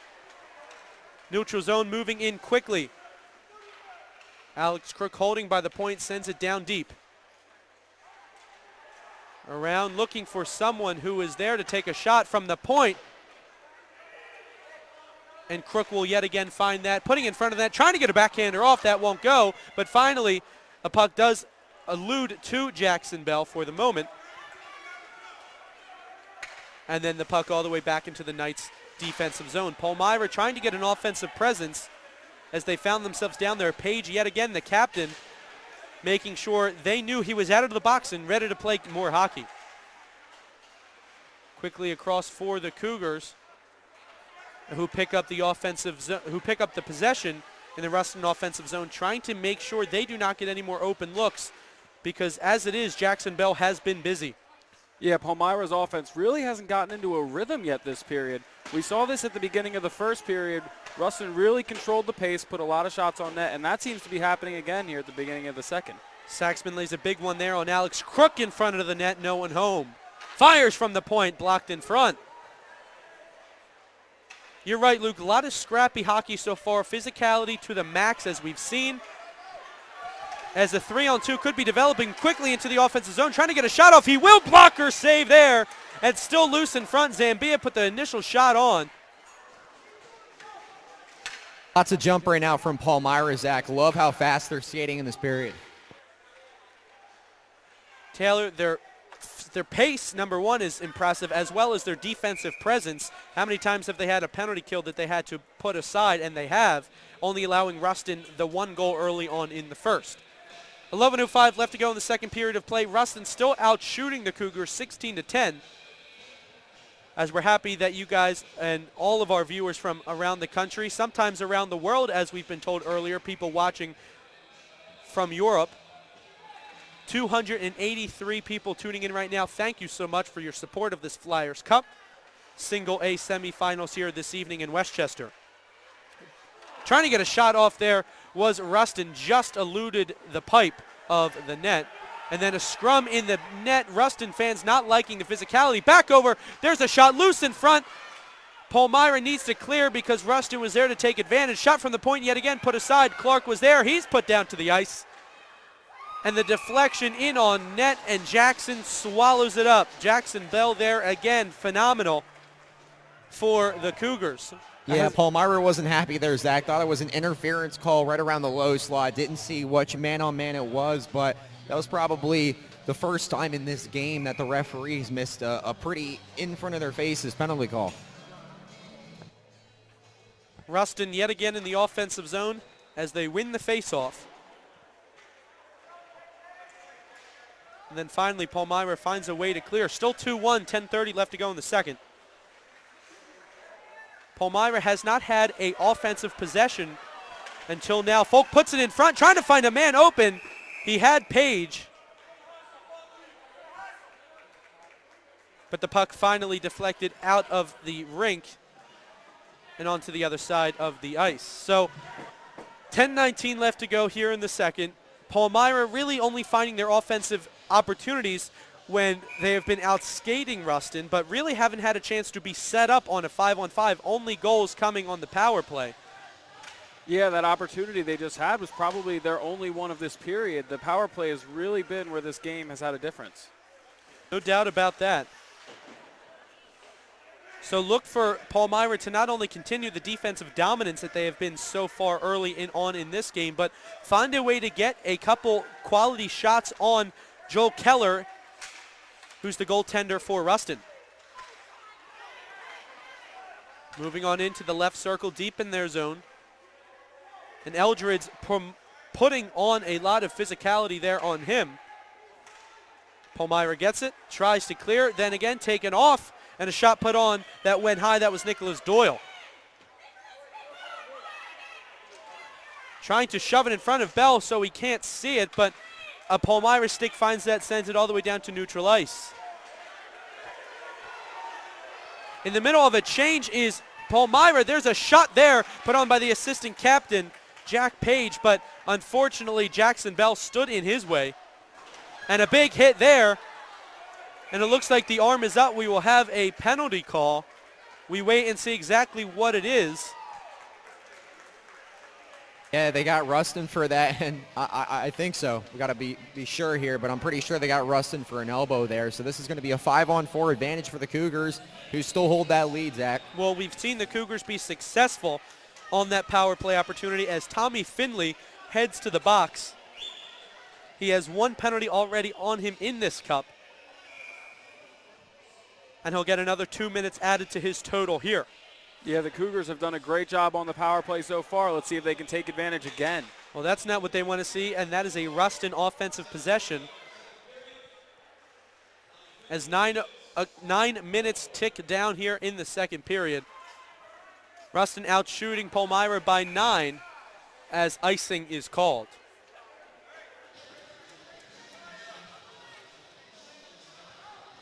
Neutral zone moving in quickly. Alex Crook holding by the point, sends it down deep. Around looking for someone who is there to take a shot from the point. And Crook will yet again find that, putting in front of that, trying to get a backhander off. That won't go, but finally a puck does allude to Jackson Bell for the moment. And then the puck all the way back into the Knights' defensive zone. Palmyra trying to get an offensive presence as they found themselves down there. Page, yet again, the captain, making sure they knew he was out of the box and ready to play more hockey. Quickly across for the Cougars, who pick up the possession in the Rustin offensive zone, trying to make sure they do not get any more open looks, because as it is, Jackson Bell has been busy. Yeah, Palmyra's offense really hasn't gotten into a rhythm yet this period. We saw this at the beginning of the first period. Rustin really controlled the pace, put a lot of shots on net, and that seems to be happening again here at the beginning of the second. Saxman lays a big one there on Alex Crook in front of the net, no one home. Fires from the point, blocked in front. You're right, Luke, a lot of scrappy hockey so far, physicality to the max as we've seen. As the 3-on-2 could be developing quickly into the offensive zone, trying to get a shot off. He will blocker save there, and still loose in front. Zambia put the initial shot on. Lots of jump right now from Palmyra, Zach. Love how fast they're skating in this period. Taylor, their pace, number one, is impressive, as well as their defensive presence. How many times have they had a penalty kill that they had to put aside? And they have, only allowing Rustin the one goal early on in the first. 11:05 left to go in the second period of play. Rustin still out shooting the Cougars 16-10. As we're happy that you guys and all of our viewers from around the country, sometimes around the world, as we've been told earlier, people watching from Europe. 283 people tuning in right now. Thank you so much for your support of this Flyers Cup. Single A semifinals here this evening in Westchester. Trying to get a shot off there was Rustin, just eluded the pipe of the net. And then a scrum in the net. Rustin fans not liking the physicality. Back over. There's a shot loose in front. Palmyra needs to clear because Rustin was there to take advantage. Shot from the point yet again put aside. Clark was there. He's put down to the ice. And the deflection in on net, and Jackson swallows it up. Jackson Bell there again, phenomenal for the Cougars. Yeah, Palmyra wasn't happy there, Zach. Thought it was an interference call right around the low slot. Didn't see which man-on-man it was, but that was probably the first time in this game that the referees missed a pretty in front of their faces penalty call. Rustin yet again in the offensive zone as they win the faceoff. And then finally, Palmyra finds a way to clear. Still 2-1, 10:30 left to go in the second. Palmyra has not had an offensive possession until now. Folk puts it in front, trying to find a man open. He had Page. But the puck finally deflected out of the rink and onto the other side of the ice. So 10:19 left to go here in the second. Palmyra really only finding their offensive opportunities when they have been out skating Rustin, but really haven't had a chance to be set up on a 5-on-5. Only goals coming on the power play. Yeah, that opportunity they just had was probably their only one of this period. The power play has really been where this game has had a difference. No doubt about that. So look for Palmyra to not only continue the defensive dominance that they have been so far early in this game, but find a way to get a couple quality shots on Joel Keller, who's the goaltender for Rustin. Moving on into the left circle, deep in their zone. And Eldred's putting on a lot of physicality there on him. Palmyra gets it, tries to clear, then again taken off, and a shot put on that went high. That was Nicholas Doyle. Trying to shove it in front of Bell so he can't see it, but a Palmyra stick finds that, sends it all the way down to neutral ice. In the middle of a change is Palmyra. There's a shot there put on by the assistant captain, Jack Page, but unfortunately Jackson Bell stood in his way. And a big hit there. And it looks like the arm is up. We will have a penalty call. We wait and see exactly what it is. Yeah, they got Rustin for that, and I think so. We got to be sure here, but I'm pretty sure they got Rustin for an elbow there. So this is going to be a 5-on-4 advantage for the Cougars, who still hold that lead, Zach. Well, we've seen the Cougars be successful on that power play opportunity as Tommy Finley heads to the box. He has one penalty already on him in this cup. And he'll get another 2 minutes added to his total here. Yeah, the Cougars have done a great job on the power play so far. Let's see if they can take advantage again. Well, that's not what they want to see, and that is a Rustin offensive possession. As 9 minutes tick down here in the second period. Rustin out shooting Palmyra by 9 as icing is called.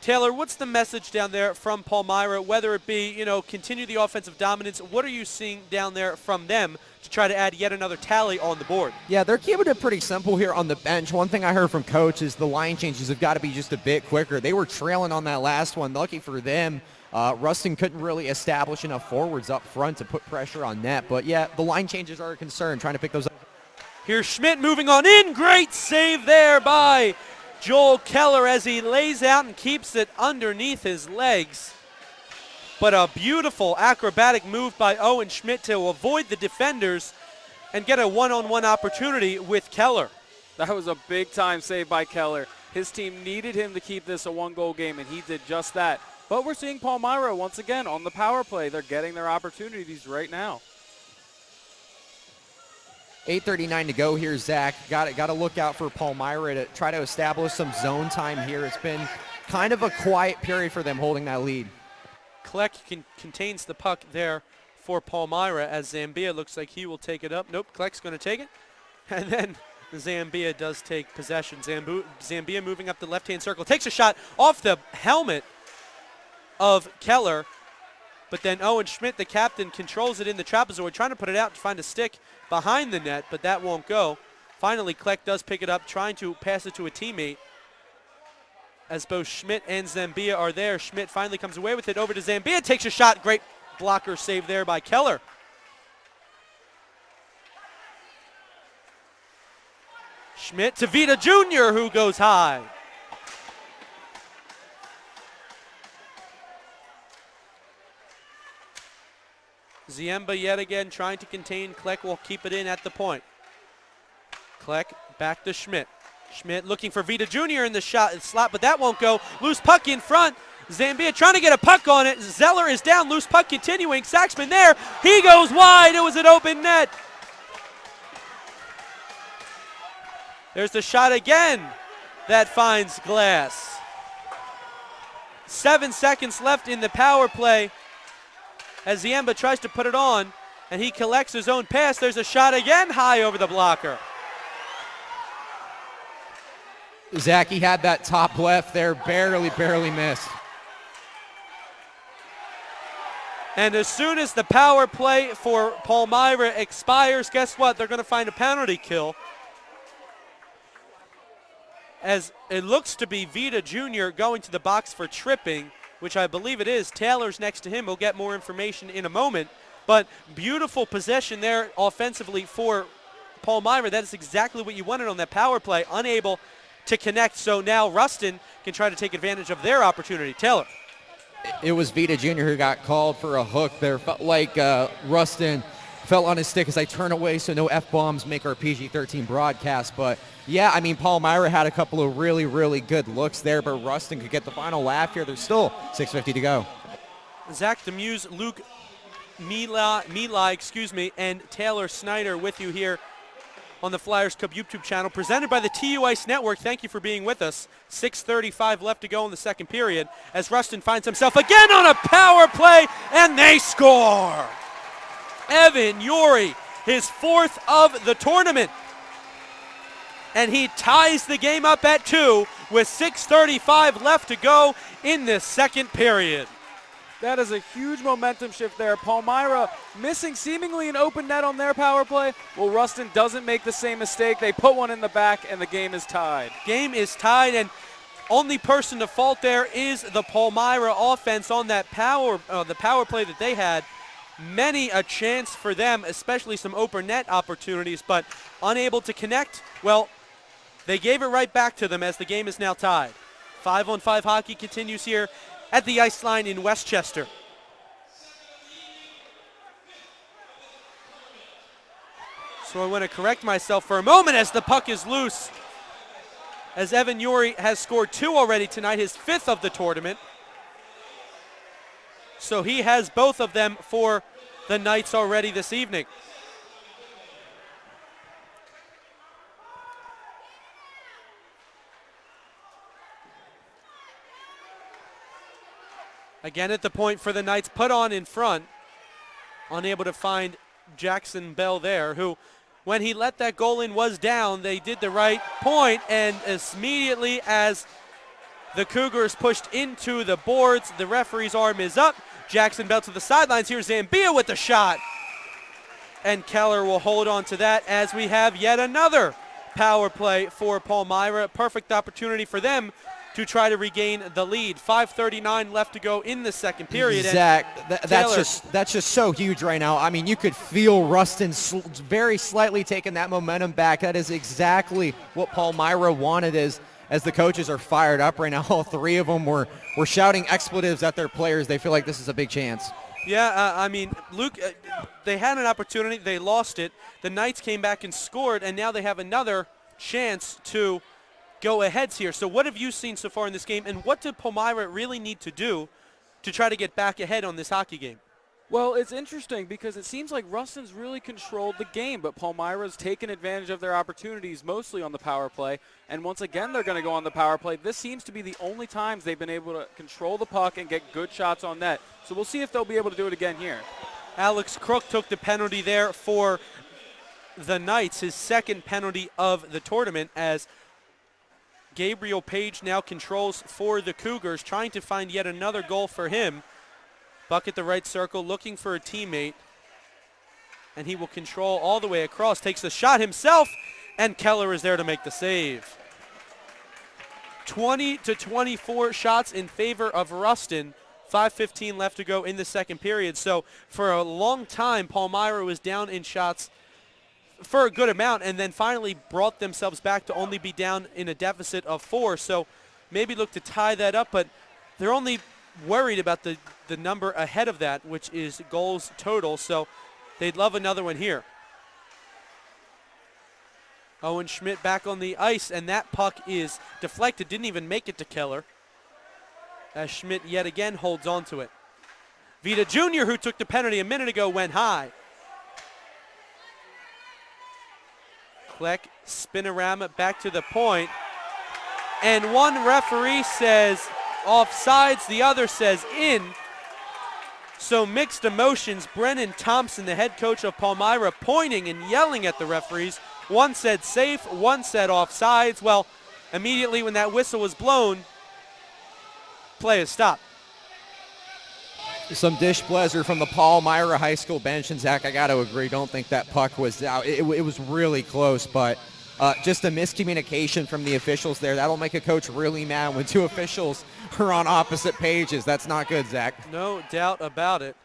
Taylor, what's the message down there from Palmyra, whether it be, continue the offensive dominance? What are you seeing down there from them to try to add yet another tally on the board? Yeah, they're keeping it pretty simple here on the bench. One thing I heard from Coach is the line changes have got to be just a bit quicker. They were trailing on that last one. Lucky for them, Rustin couldn't really establish enough forwards up front to put pressure on net. But, yeah, the line changes are a concern, trying to pick those up. Here's Schmidt moving on in. Great save there by Joel Keller as he lays out and keeps it underneath his legs. But a beautiful acrobatic move by Owen Schmidt to avoid the defenders and get a one-on-one opportunity with Keller. That was a big-time save by Keller. His team needed him to keep this a one-goal game, and he did just that. But we're seeing Palmyra once again on the power play. They're getting their opportunities right now. 8:39 to go here, Zach. Got to look out for Palmyra to try to establish some zone time here. It's been kind of a quiet period for them holding that lead. Kleck contains the puck there for Palmyra as Zambia looks like he will take it up. Nope, Kleck's going to take it. And then Zambia does take possession. Zambia moving up the left-hand circle. Takes a shot off the helmet of Keller. But then Owen Schmidt, the captain, controls it in the trapezoid, trying to put it out to find a stick behind the net, but that won't go. Finally, Kleck does pick it up, trying to pass it to a teammate. As both Schmidt and Zambia are there, Schmidt finally comes away with it over to Zambia, takes a shot. Great blocker save there by Schmidt to Vita Jr., who goes high. Ziemba yet again trying to contain. Kleck will keep it in at the point. Kleck back to Schmidt. Schmidt looking for Vita Jr. in the slot, but that won't go. Loose puck in front. Zambia trying to get a puck on it. Zeller is down. Loose puck continuing. Saxman there. He goes wide. It was an open net. There's the shot again that finds glass. 7 seconds left in the power play as Ziemba tries to put it on, and he collects his own pass. There's a shot again high over the blocker. Zach, he had that top left there, barely missed. And as soon as the power play for Palmyra expires, guess what? They're going to find a penalty kill. As it looks to be Vita Jr. going to the box for tripping, which I believe it is. Taylor's next to him. We'll get more information in a moment. But beautiful possession there offensively for Palmyra. That is exactly what you wanted on that power play. Unable to connect. So now Rustin can try to take advantage of their opportunity. Taylor. It was Vita Jr. who got called for a hook there. Felt like Rustin fell on his stick as I turn away so no F-bombs make our PG-13 broadcast. But, yeah, I mean, Palmyra had a couple of really good looks there, but Rustin could get the final laugh here. There's still 6:50 to go. Zach Demuse, Luke Mila, and Taylor Snyder with you here on the Flyers Cup YouTube channel, presented by the TU Ice Network. Thank you for being with us. 6:35 left to go in the second period as Rustin finds himself again on a power play, and they score. Evan Yuri, his fourth of the tournament. And he ties the game up at 2 with 6:35 left to go in this second period. That is a huge momentum shift there. Palmyra missing seemingly an open net on their power play. Well, Rustin doesn't make the same mistake. They put one in the back, and the game is tied. Game is tied, and only person to fault there is the Palmyra offense on that the power play that they had. Many a chance for them, especially some open net opportunities, but unable to connect. Well, they gave it right back to them as the game is now tied. 5-on-5 hockey continues here at the ice line in Westchester. So I want to correct myself for a moment as the puck is loose, as Evan Yuri has scored 2 already tonight, his 5th of the tournament. So he has both of them for the Knights already this evening. Again at the point for the Knights, put on in front. Unable to find Jackson Bell there, who, when he let that goal in, was down. They did the right point, and as immediately as the Cougars pushed into the boards, the referee's arm is up. Jackson Bell to the sidelines. Here's Zambia with the shot. And Keller will hold on to that as we have yet another power play for Palmyra. Perfect opportunity for them to try to regain the lead. 5:39 left to go in the second period. Zach, that's just so huge right now. I mean, you could feel Rustin very slightly taking that momentum back. That is exactly what Palmyra wanted as the coaches are fired up right now. All 3 of them were shouting expletives at their players. They feel like this is a big chance. Yeah, I mean, Luke, they had an opportunity. They lost it. The Knights came back and scored, and now they have another chance to go aheads here. So what have you seen so far in this game, and what did Palmyra really need to do to try to get back ahead on this hockey game? Well, it's interesting because it seems like Rustin's really controlled the game, but Palmyra's taken advantage of their opportunities mostly on the power play. And once again, they're going to go on the power play. This seems to be the only times they've been able to control the puck and get good shots on net. So we'll see if they'll be able to do it again here. Alex Crook took the penalty there for the Knights, his second penalty of the tournament, as Gabriel Page now controls for the Cougars, trying to find yet another goal for him. Buck at the right circle, looking for a teammate. And he will control all the way across, takes the shot himself, and Keller is there to make the save. 20-24 shots in favor of Rustin. 5:15 left to go in the second period. So for a long time, Palmyra was down in shots for a good amount, and then finally brought themselves back to only be down in a deficit of 4. So maybe look to tie that up, but they're only worried about the number ahead of that, which is goals total. So they'd love another one here. Owen Schmidt back on the ice, and that puck is deflected. Didn't even make it to Keller, as Schmidt yet again holds on to it. Vita Jr., who took the penalty a minute ago, went high. Kleck, spinorama back to the point. And one referee says offsides, the other says in. So mixed emotions. Brennan Thompson, the head coach of Palmyra, pointing and yelling at the referees. One said safe, one said offsides. Well, immediately when that whistle was blown, play is stopped. Some dish pleasure from the Palmyra High School bench, and Zach, I got to agree, don't think that puck was out. It was really close, but just a miscommunication from the officials there. That'll make a coach really mad when two officials are on opposite pages. That's not good, Zach. No doubt about it.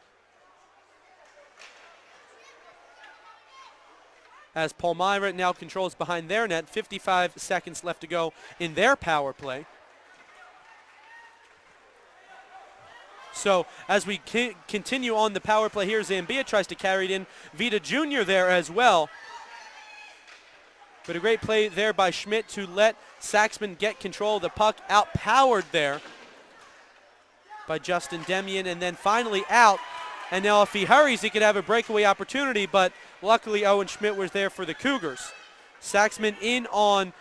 As Palmyra now controls behind their net, 55 seconds left to go in their power play. So as we continue on the power play here, Zambia tries to carry it in. Vita Jr. there as well. But a great play there by Schmidt to let Saxman get control of the puck. Outpowered there by Justin Demian, and then finally out. And now if he hurries, he could have a breakaway opportunity, but luckily Owen Schmidt was there for the Cougars. Saxman in on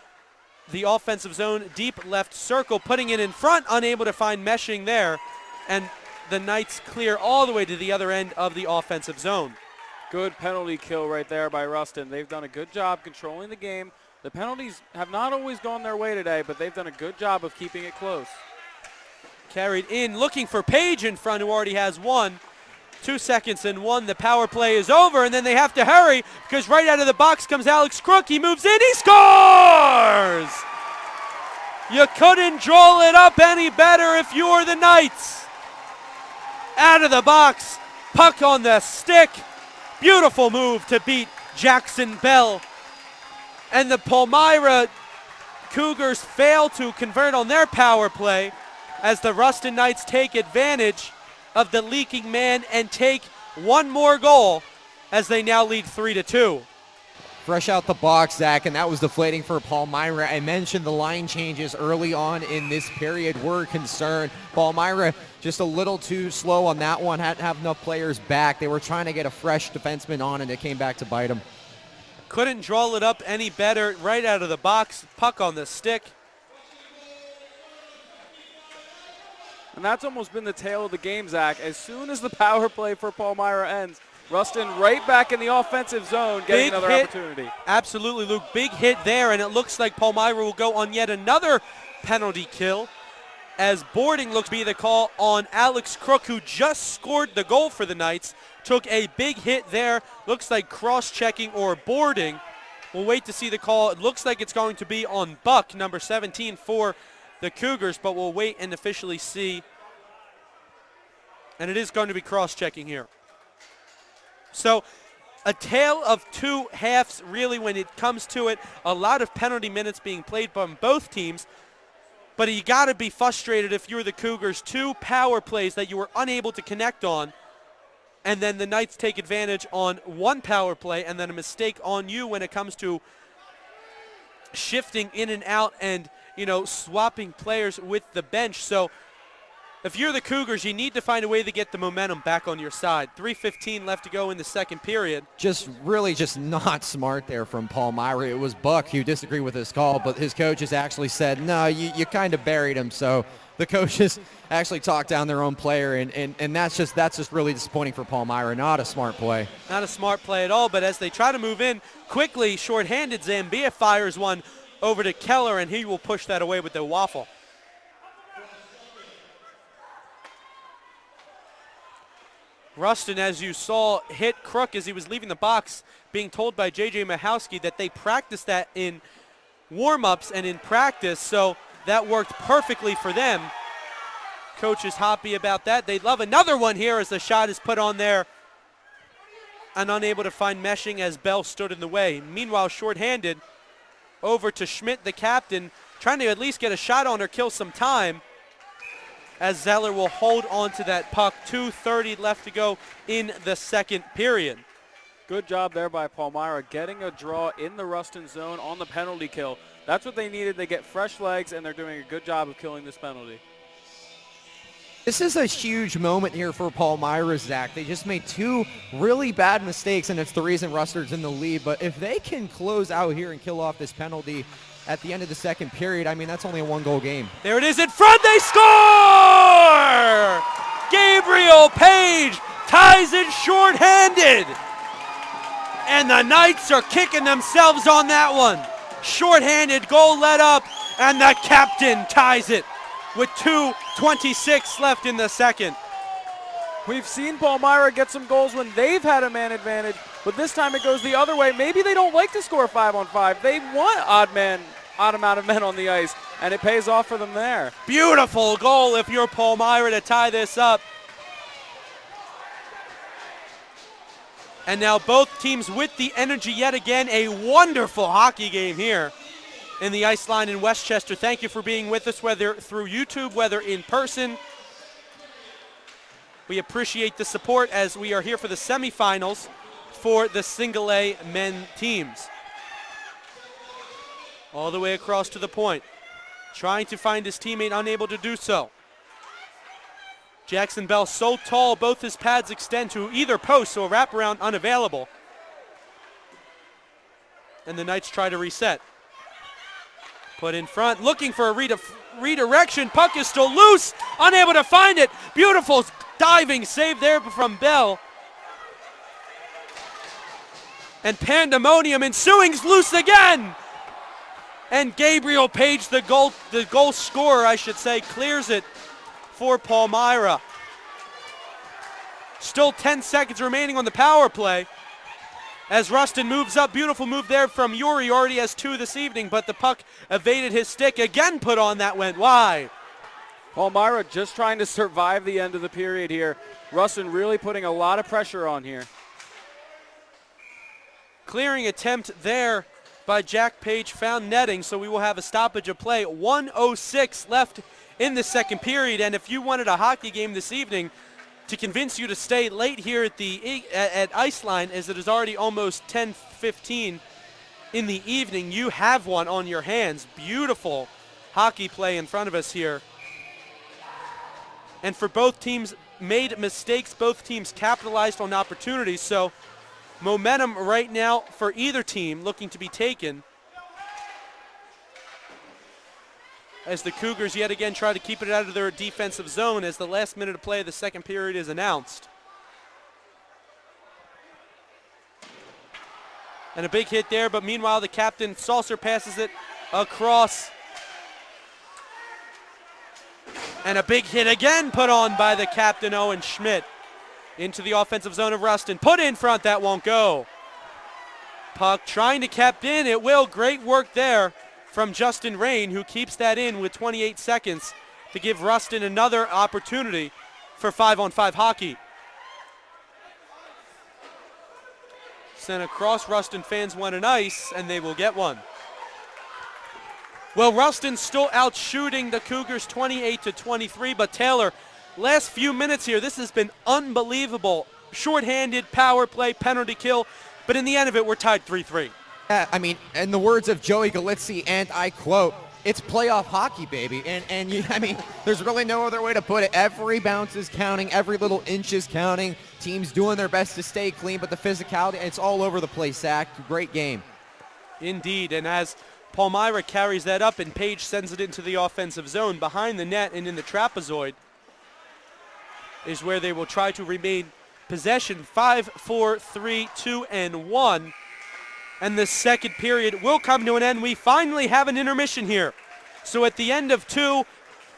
the offensive zone, deep left circle, putting it in front, unable to find meshing there. And the Knights clear all the way to the other end of the offensive zone. Good penalty kill right there by Rustin. They've done a good job controlling the game. The penalties have not always gone their way today, but they've done a good job of keeping it close. Carried in, looking for Page in front, who already has one. 2 seconds and 1. The power play is over, and then they have to hurry because right out of the box comes Alex Crook. He moves in, he scores! You couldn't draw it up any better if you were the Knights. Out of the box, puck on the stick. Beautiful move to beat Jackson Bell. And the Palmyra Cougars fail to convert on their power play as the Rustin Knights take advantage of the leaking man and take one more goal as they now lead 3-2. Fresh out the box, Zach, and that was deflating for Palmyra. I mentioned the line changes early on in this period were concerned. Palmyra just a little too slow on that one, hadn't have enough players back. They were trying to get a fresh defenseman on, and it came back to bite them. Couldn't draw it up any better. Right out of the box, puck on the stick. And that's almost been the tale of the game, Zach. As soon as the power play for Palmyra ends, Rustin right back in the offensive zone, getting another opportunity. Absolutely, Luke. Big hit there, and it looks like Palmyra will go on yet another penalty kill as boarding looks to be the call on Alex Crook, who just scored the goal for the Knights. Took a big hit there. Looks like cross-checking or boarding. We'll wait to see the call. It looks like it's going to be on Buck, number 17 for the Cougars, but we'll wait and officially see. And it is going to be cross-checking here. So a tale of two halves, really, when it comes to it. A lot of penalty minutes being played by both teams. But you got to be frustrated if you're the Cougars. 2 power plays that you were unable to connect on. And then the Knights take advantage on 1 power play, and then a mistake on you when it comes to shifting in and out and, you know, swapping players with the bench. So if you're the Cougars, you need to find a way to get the momentum back on your side. 3:15 left to go in the second period. Just really just not smart there from Palmyra. It was Buck who disagreed with his call, but his coaches actually said, no, you kind of buried him. So the coaches actually talked down their own player, and that's just really disappointing for Palmyra. Not a smart play. Not a smart play at all, but as they try to move in quickly, shorthanded, Zambia fires one over to Keller, and he will push that away with the waffle. Rustin, as you saw, hit Crook as he was leaving the box, being told by J.J. Mahowski that they practiced that in warm-ups and in practice, so that worked perfectly for them. Coach is happy about that. They'd love another one here as the shot is put on there and unable to find meshing as Bell stood in the way. Meanwhile, shorthanded, over to Schmidt, the captain, trying to at least get a shot on or kill some time, as Zeller will hold on to that puck. 2:30 left to go in the second period. Good job there by Palmyra, getting a draw in the Rustin zone on the penalty kill. That's what they needed. They get fresh legs, and they're doing a good job of killing this penalty. This is a huge moment here for Palmyra, Zach. They just made two really bad mistakes, and it's the reason Rustin's in the lead. But if they can close out here and kill off this penalty at the end of the second period, I mean, that's only a one-goal game. There it is in front. They score! Gabriel Page ties it shorthanded. And the Knights are kicking themselves on that one. Shorthanded, goal let up, and the captain ties it with 2:26 left in the second. We've seen Palmyra get some goals when they've had a man advantage, but this time it goes the other way. Maybe they don't like to score 5-on-5. They want odd amount of men on the ice, and it pays off for them there. Beautiful goal if you're Palmyra to tie this up. And now both teams with the energy yet again. A wonderful hockey game here in the Ice Line in Westchester. Thank you for being with us, whether through YouTube, whether in person. We appreciate the support as we are here for the semifinals for the single A men teams. All the way across to the point, trying to find his teammate, unable to do so. Jackson Bell so tall, both his pads extend to either post, so a wraparound unavailable. And the Knights try to reset. Put in front, looking for a redirection. Puck is still loose, unable to find it. Beautiful diving save there from Bell. And pandemonium ensuing, loose again. And Gabriel Page, the goal scorer, I should say, clears it for Palmyra. Still 10 seconds remaining on the power play as Rustin moves up. Beautiful move there from Yuri. Already has 2 this evening, but the puck evaded his stick. Again put on, that went wide. Palmyra just trying to survive the end of the period here. Rustin really putting a lot of pressure on here. Clearing attempt there by Jack Page found netting, so we will have a stoppage of play. 1:06 left in the second period, and if you wanted a hockey game this evening to convince you to stay late here at Ice Line, as it is already almost 10:15 in the evening, you have one on your hands. Beautiful hockey play in front of us here. And for both teams made mistakes, both teams capitalized on opportunities, so momentum right now for either team looking to be taken as the Cougars yet again try to keep it out of their defensive zone as the last minute of play of the second period is announced. And a big hit there, but meanwhile the captain Saucer passes it across. And a big hit again put on by the captain Owen Schmidt into the offensive zone of Rustin. Put in front, that won't go. Puck trying to cap in, it will. Great work there from Justin Rain, who keeps that in with 28 seconds to give Rustin another opportunity for 5-on-5 hockey. Sent across, Rustin fans want an ice, and they will get one. Well, Rustin's still out shooting the Cougars 28-23, but Taylor, last few minutes here, this has been unbelievable. Shorthanded, power play, penalty kill, but in the end of it, we're tied 3-3. I mean, in the words of Joey Galizzi, and I quote, it's playoff hockey, baby. I mean, there's really no other way to put it. Every bounce is counting. Every little inch is counting. Teams doing their best to stay clean, but the physicality, it's all over the place, Zach. Great game. Indeed, and as Palmyra carries that up and Page sends it into the offensive zone behind the net and in the trapezoid is where they will try to remain possession. 5, 4, 3, 2, and 1. And the second period will come to an end. We finally have an intermission here. So at the end of 2,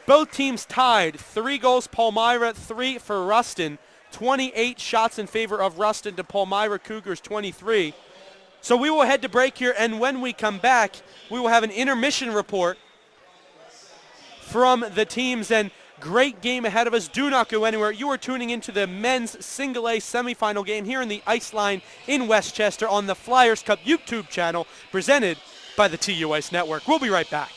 both teams tied. 3 goals Palmyra, 3 for Rustin. 28 shots in favor of Rustin to Palmyra Cougars 23. So we will head to break here, and when we come back, we will have an intermission report from the teams. And Great game ahead of us. Do not go anywhere. You are tuning into the men's single A semifinal game here in the Ice Line in Westchester on the Flyers Cup YouTube channel presented by the TU Ice Network. We'll be right back.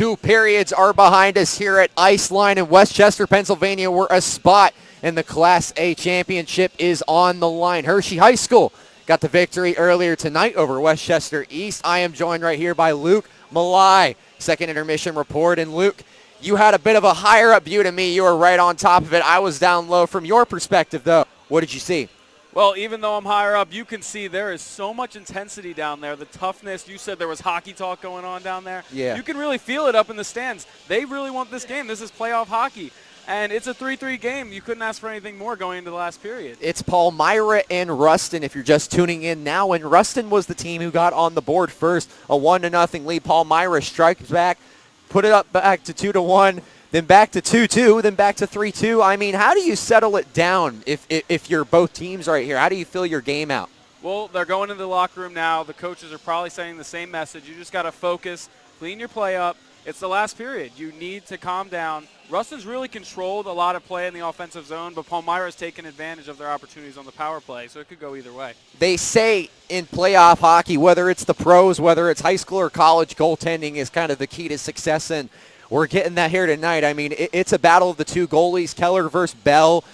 2 periods are behind us here at Iceline in Westchester, Pennsylvania, where a spot in the Class A championship is on the line. Hershey High School got the victory earlier tonight over Westchester East. I am joined right here by Luke Malai, second intermission report. And Luke, you had a bit of a higher up view to me. You were right on top of it. I was down low. From your perspective, though, what did you see? Well, even though I'm higher up, you can see there is so much intensity down there. The toughness, you said there was hockey talk going on down there. Yeah. You can really feel it up in the stands. They really want this game. This is playoff hockey. And it's a 3-3 game. You couldn't ask for anything more going into the last period. It's Palmyra and Rustin if you're just tuning in now. And Rustin was the team who got on the board first. A 1-0 lead. Palmyra strikes back, put it up back to 2-1. Then back to 2-2, then back to 3-2. I mean, how do you settle it down if you're both teams right here? How do you fill your game out? Well, they're going into the locker room now. The coaches are probably saying the same message. You just got to focus, clean your play up. It's the last period. You need to calm down. Rustin's really controlled a lot of play in the offensive zone, but Palmyra's taken advantage of their opportunities on the power play, so it could go either way. They say in playoff hockey, whether it's the pros, whether it's high school or college, goaltending is kind of the key to success, and we're getting that here tonight. I mean, it's a battle of the two goalies, Keller versus Bell.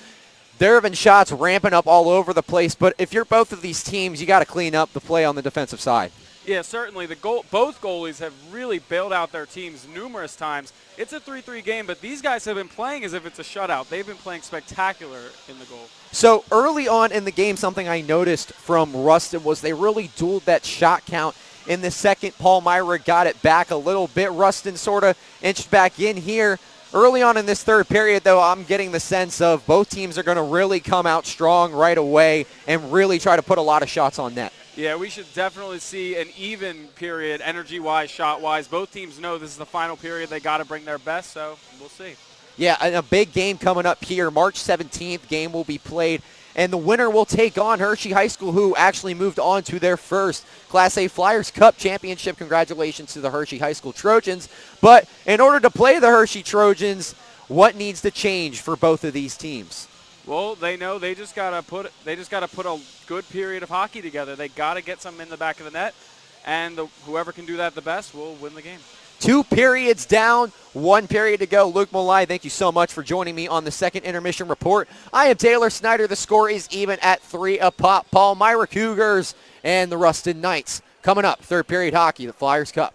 There have been shots ramping up all over the place, but if you're both of these teams, you got to clean up the play on the defensive side. Yeah, certainly. Both goalies have really bailed out their teams numerous times. It's a 3-3 game, but these guys have been playing as if it's a shutout. They've been playing spectacular in the goal. So early on in the game, something I noticed from Rustin was they really dueled that shot count. In the second, Palmyra got it back a little bit. Rustin sort of inched back in here. Early on in this third period, though, I'm getting the sense of both teams are going to really come out strong right away and really try to put a lot of shots on net. Yeah, we should definitely see an even period, energy-wise, shot-wise. Both teams know this is the final period. They got to bring their best, so we'll see. Yeah, and a big game coming up here. March 17th, game will be played, and the winner will take on Hershey High School, who actually moved on to their first Class A Flyers Cup championship. Congratulations to the Hershey High School Trojans. But in order to play the Hershey Trojans, what needs to change for both of these teams? Well, they know they just gotta put a good period of hockey together. They gotta get some in the back of the net, and whoever can do that the best will win the game. 2 periods down, 1 period to go. Luke Malai, thank you so much for joining me on the second intermission report. I am Taylor Snyder. The score is even at 3 apiece. Palmyra Cougars and the Rustin Knights. Coming up, third period hockey, the Flyers Cup.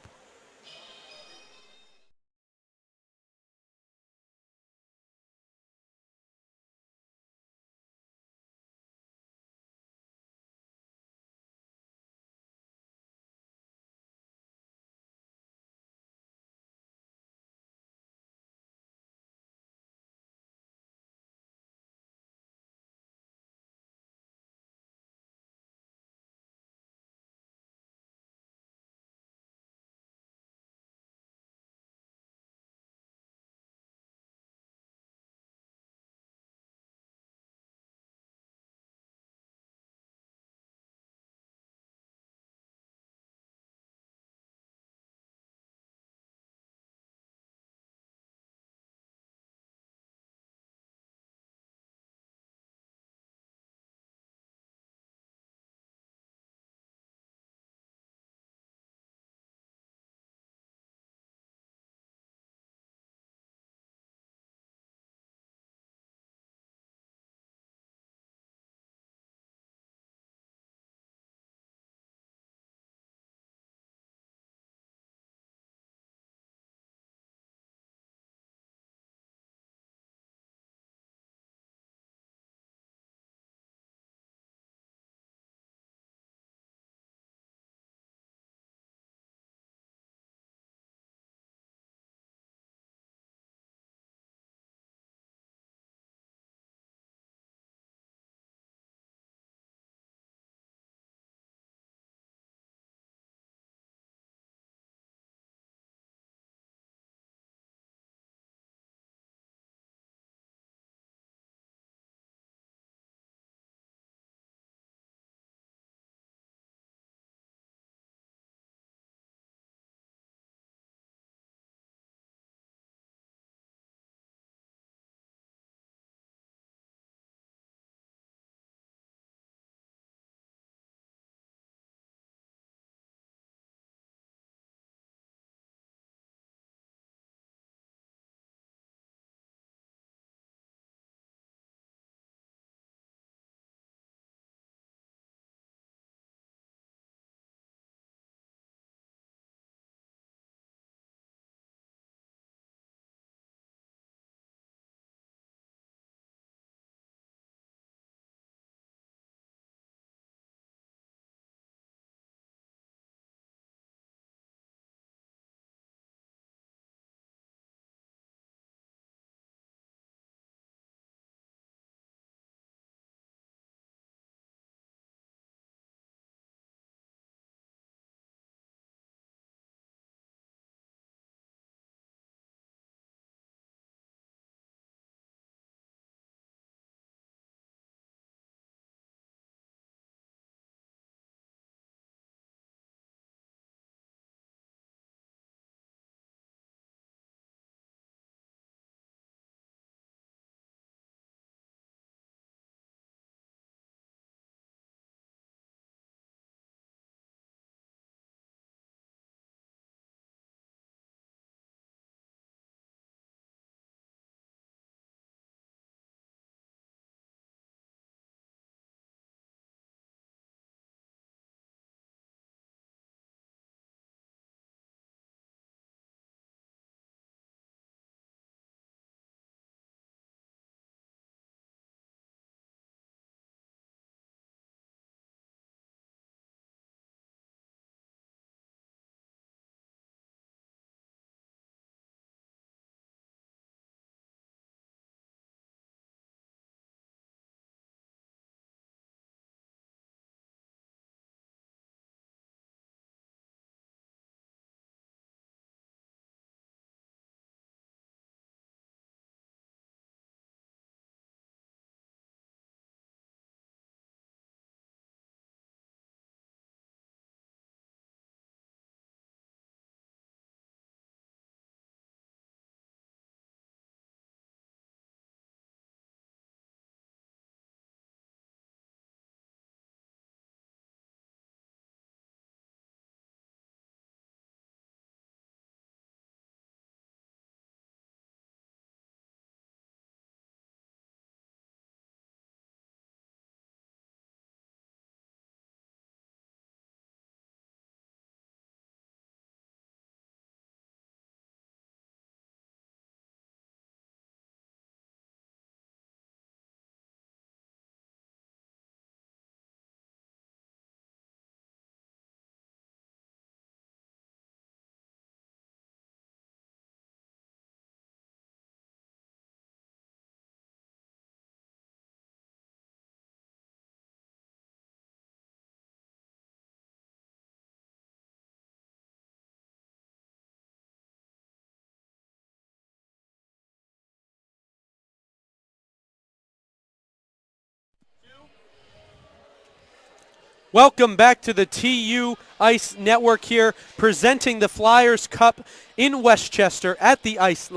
Welcome back to the TU Ice Network here, presenting the Flyers Cup in Westchester at the ice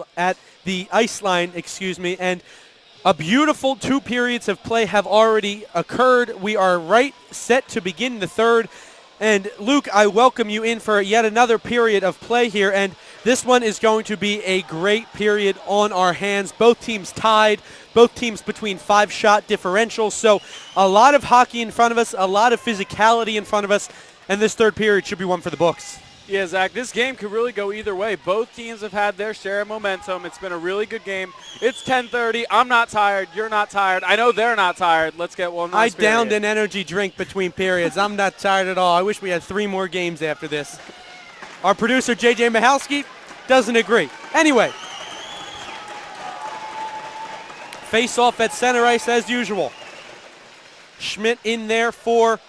line, and a beautiful 2 periods of play have already occurred. We are right set to begin the third. And Luke, I welcome you in for yet another period of play here, and this one is going to be a great period on our hands. Both teams tied, both teams between 5-shot differentials, so a lot of hockey in front of us, a lot of physicality in front of us, and this third period should be one for the books. Yeah, Zach, this game could really go either way. Both teams have had their share of momentum. It's been a really good game. It's 10:30. I'm not tired. You're not tired. I know they're not tired. Let's get one more. I downed an energy drink between periods. I'm not tired at all. I wish we had 3 more games after this. Our producer, JJ Michalski, doesn't agree. Anyway, face-off at center ice as usual. Schmidt in there for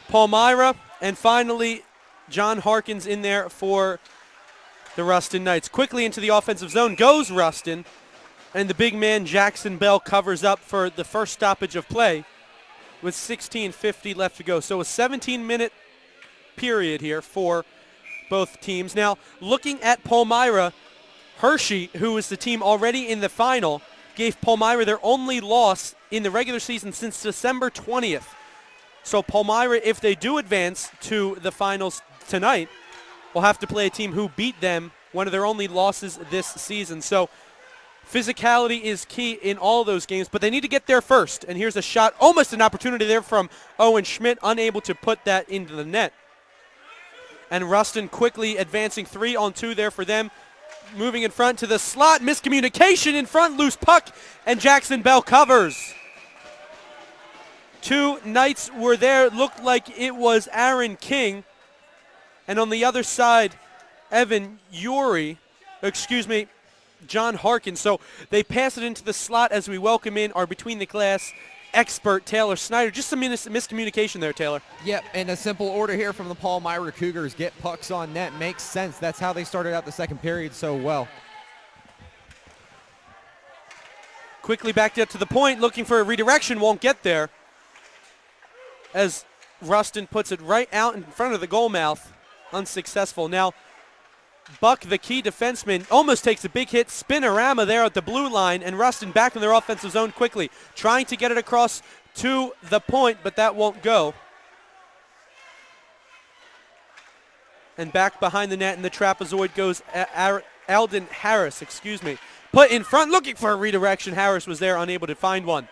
Palmyra, and finally John Harkins in there for the Rustin Knights. Quickly into the offensive zone goes Rustin, and the big man Jackson Bell covers up for the first stoppage of play with 16:50 left to go. So a 17-minute period here for both teams. Now, looking at Palmyra, Hershey, who is the team already in the final, gave Palmyra their only loss in the regular season since December 20th. So Palmyra, if they do advance to the finals tonight, will have to play a team who beat them, one of their only losses this season. So physicality is key in all those games, but they need to get there first. And here's a shot, almost an opportunity there from Owen Schmidt, unable to put that into the net. And Rustin quickly advancing 3-on-2 there for them. Moving in front to the slot, miscommunication in front, loose puck, and Jackson Bell covers. 2 Knights were there, looked like it was Aaron King. And on the other side, John Harkins. So they pass it into the slot as we welcome in our between-the-glass expert, Taylor Snyder. Just some miscommunication there, Taylor. Yep, and a simple order here from the Palmyra Cougars. Get pucks on net. Makes sense. That's how they started out the second period so well. Quickly backed up to the point, looking for a redirection, won't get there, as Rustin puts it right out in front of the goal mouth. Unsuccessful. Now, Buck, the key defenseman, almost takes a big hit. Spinorama there at the blue line, and Rustin back in their offensive zone quickly, trying to get it across to the point, but that won't go. And back behind the net in the trapezoid goes Alden Harris, Put in front, looking for a redirection. Harris was there, unable to find one.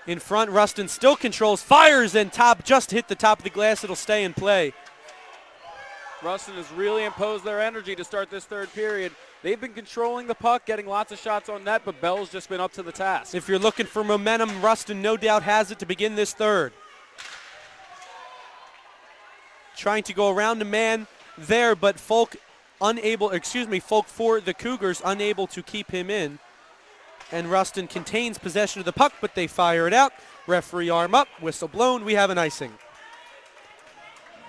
In front, Rustin still controls, fires, and just hit the top of the glass. It'll stay in play. Rustin has really imposed their energy to start this third period. They've been controlling the puck, getting lots of shots on net, but Bell's just been up to the task. If you're looking for momentum, Rustin no doubt has it to begin this third. Trying to go around the man there, but Folk for the Cougars unable to keep him in. And Rustin contains possession of the puck, but they fire it out. Referee arm up, whistle blown, we have an icing.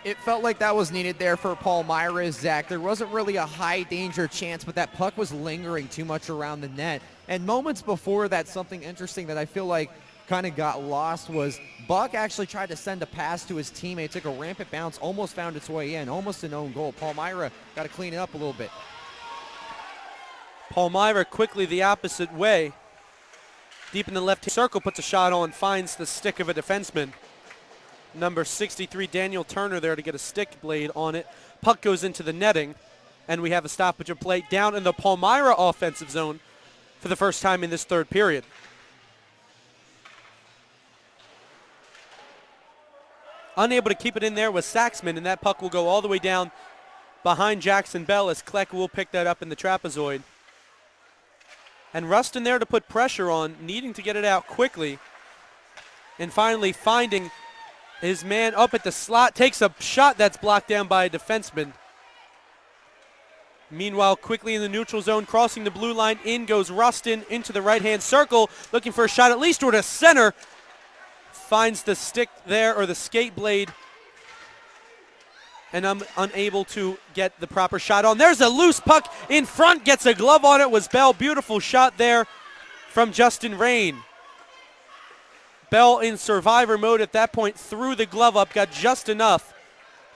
It felt like that was needed there for Palmyra, Zach. There wasn't really a high danger chance, but that puck was lingering too much around the net. And moments before that, something interesting that I feel like kind of got lost was Buck actually tried to send a pass to his teammate, took a rampant bounce, almost found its way in, almost an own goal. Palmyra got to clean it up a little bit. Palmyra quickly the opposite way. Deep in the left circle, puts a shot on, finds the stick of a defenseman. Number 63, Daniel Turner, there to get a stick blade on it. Puck goes into the netting, and we have a stoppage of play down in the Palmyra offensive zone for the first time in this third period. Unable to keep it in there was Saxman, and that puck will go all the way down behind Jackson Bell as Kleck will pick that up in the trapezoid. And Rustin there to put pressure on, needing to get it out quickly. And finally finding his man up at the slot, takes a shot that's blocked down by a defenseman. Meanwhile, quickly in the neutral zone, crossing the blue line, in goes Rustin into the right-hand circle, looking for a shot at least toward a center. Finds the stick there, or the skate blade, and I'm unable to get the proper shot on. There's a loose puck in front, gets a glove on it, was Bell. Beautiful shot there from Justin Rain. Bell in survivor mode at that point, threw the glove up, got just enough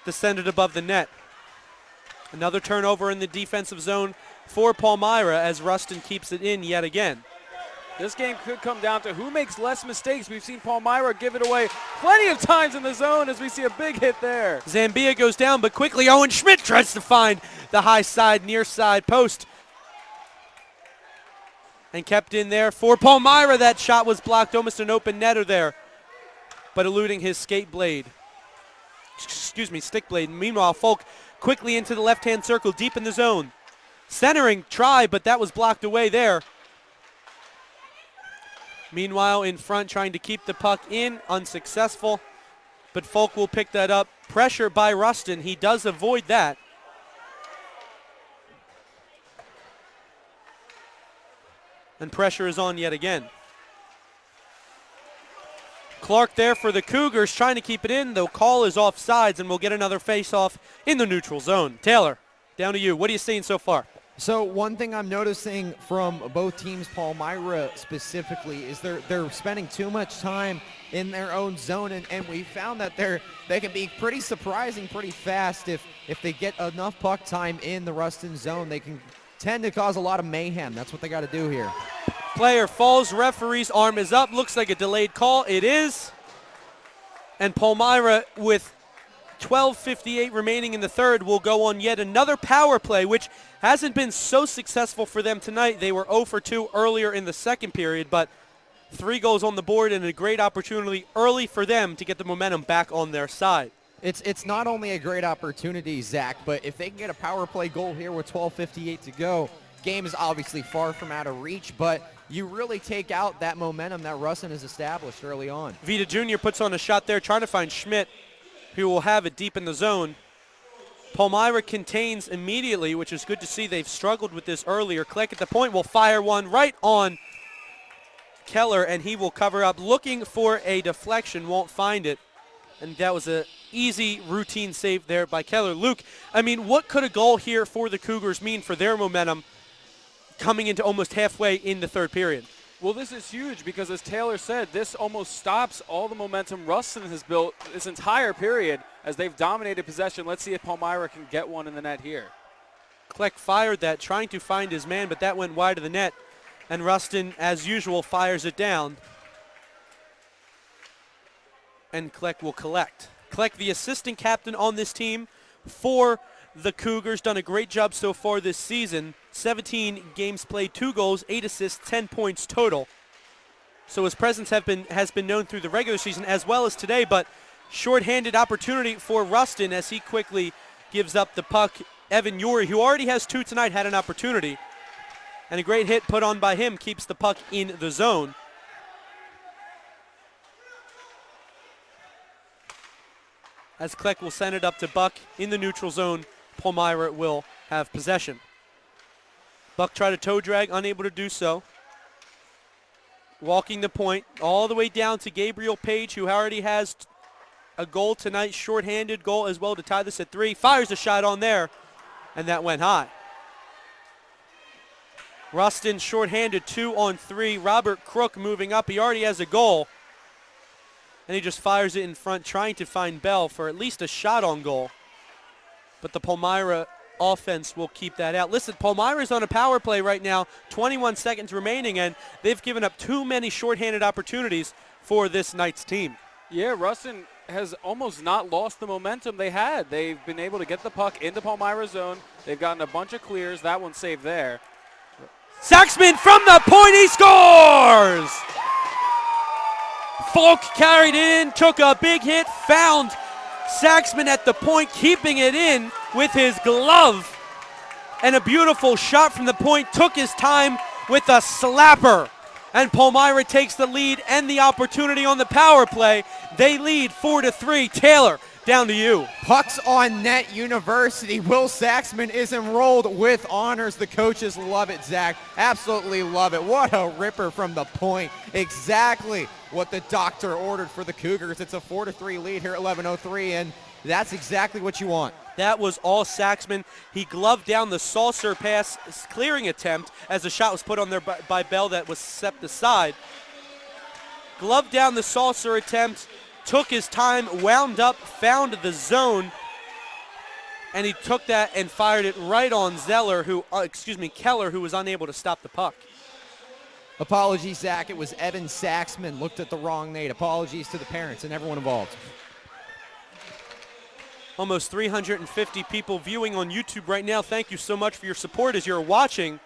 to send it above the net. Another turnover in the defensive zone for Palmyra as Rustin keeps it in yet again. This game could come down to who makes less mistakes. We've seen Palmyra give it away plenty of times in the zone as we see a big hit there. Zambia goes down, but quickly Owen Schmidt tries to find the high side, near side post. And kept in there for Palmyra. That shot was blocked, almost an open netter there, but eluding his skate blade. Excuse me, stick blade. Meanwhile, Folk quickly into the left-hand circle, deep in the zone. Centering try, but that was blocked away there. Meanwhile, in front, trying to keep the puck in, unsuccessful. But Folk will pick that up. Pressure by Rustin. He does avoid that. And pressure is on yet again. Clark there for the Cougars, trying to keep it in. The call is offsides, and we'll get another face-off in the neutral zone. Taylor, down to you. What are you seeing so far? So one thing I'm noticing from both teams, Palmyra specifically, is they're spending too much time in their own zone, and we found that they can be pretty surprising pretty fast if they get enough puck time in the Rustin zone. They can tend to cause a lot of mayhem. That's what they got to do here. Player falls, referee's arm is up, looks like a delayed call. It is. And Palmyra, with 12:58 remaining in the third, will go on yet another power play, which hasn't been so successful for them tonight. They were 0 for 2 earlier in the second period, but 3 goals on the board and a great opportunity early for them to get the momentum back on their side. It's not only a great opportunity, Zach, but if they can get a power play goal here with 12:58 to go, game is obviously far from out of reach, but you really take out that momentum that Rustin has established early on. Vita Jr. puts on a shot there, trying to find Schmidt, who will have it deep in the zone. Palmyra contains immediately, which is good to see. They've struggled with this earlier. Kleck at the point will fire one right on Keller, and he will cover up. Looking for a deflection, won't find it. And that was an easy routine save there by Keller. Luke, I mean, what could a goal here for the Cougars mean for their momentum coming into almost halfway in the third period? Well, this is huge because, as Taylor said, this almost stops all the momentum Rustin has built this entire period as they've dominated possession. Let's see if Palmyra can get one in the net here. Kleck fired that, trying to find his man, but that went wide of the net. And Rustin, as usual, fires it down. And Kleck will collect. Kleck, the assistant captain on this team for the Cougars, done a great job so far this season. 17 games played, 2 goals, 8 assists, 10 points total. So his presence has been known through the regular season as well as today, but shorthanded opportunity for Rustin as he quickly gives up the puck. Evan Yuri, who already has 2 tonight, had an opportunity. And a great hit put on by him keeps the puck in the zone. As Kleck will send it up to Buck in the neutral zone, Palmyra will have possession. Buck tried to toe drag, unable to do so. Walking the point all the way down to Gabriel Page, who already has a goal tonight, shorthanded goal as well to tie this at 3. Fires a shot on there, and that went high. Rustin shorthanded, 2-on-3. Robert Crook moving up. He already has a goal. And he just fires it in front, trying to find Bell for at least a shot on goal. But the Palmyra offense will keep that out. Listen, Palmyra's on a power play right now, 21 seconds remaining, and they've given up too many shorthanded opportunities for this night's team. Yeah, Rustin has almost not lost the momentum they had. They've been able to get the puck into Palmyra's zone. They've gotten a bunch of clears. That one saved there. Saxman from the point, he scores! Folk carried in, took a big hit, found Saxman at the point, keeping it in with his glove. And a beautiful shot from the point, took his time with a slapper. And Palmyra takes the lead and the opportunity on the power play. They lead 4-3. Taylor, down to you. Pucks on net university. Will Saxman is enrolled with honors. The coaches love it, Zach. Absolutely love it. What a ripper from the point. Exactly what the doctor ordered for the Cougars. It's a 4-3 lead here at 11:03, and that's exactly what you want. That was all Saxman. He gloved down the saucer pass clearing attempt as the shot was put on there by Bell that was stepped aside. Glove down the saucer attempt, took his time, wound up, found the zone, and he took that and fired it right on Keller, who was unable to stop the puck. Apologies, Zach. It was Evan Saxman. Looked at the wrong Nate. Apologies to the parents and everyone involved. Almost 350 people viewing on YouTube right now. Thank you so much for your support as you're watching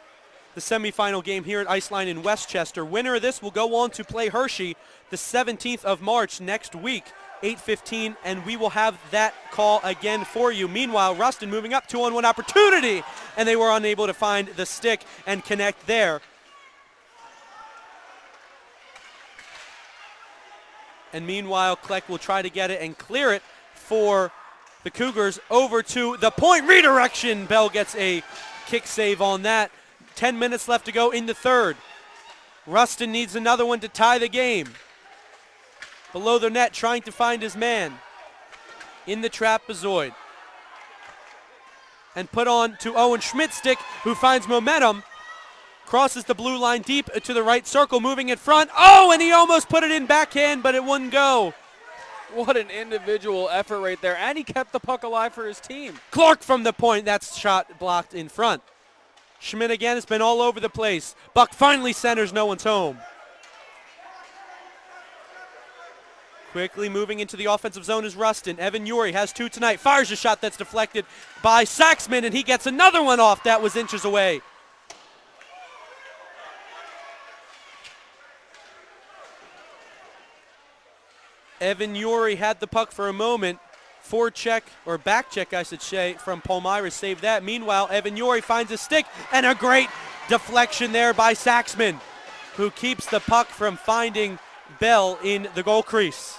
the semifinal game here at Iceline in Westchester. Winner of this will go on to play Hershey the 17th of March next week, 8:15, and we will have that call again for you. Meanwhile, Rustin moving up, 2-on-1 opportunity, and they were unable to find the stick and connect there. And meanwhile, Kleck will try to get it and clear it for the Cougars over to the point redirection. Bell gets a kick save on that. 10 minutes left to go in the third. Rustin needs another one to tie the game. Below the net, trying to find his man. In the trapezoid. And put on to Owen Schmidt's stick, who finds momentum. Crosses the blue line deep to the right circle, moving in front. Oh, and he almost put it in backhand, but it wouldn't go. What an individual effort right there, and he kept the puck alive for his team. Clark from the point. That's shot blocked in front. Schmidt again has been all over the place. Buck finally centers, no one's home. Quickly moving into the offensive zone is Rustin. Evan Uri has 2 tonight. Fires a shot that's deflected by Saxman, and he gets another one off. That was inches away. Evan Uri had the puck for a moment. Forecheck, or back check, I should say, from Palmyra saved that. Meanwhile, Evan Uri finds a stick, and a great deflection there by Saxman, who keeps the puck from finding Bell in the goal crease.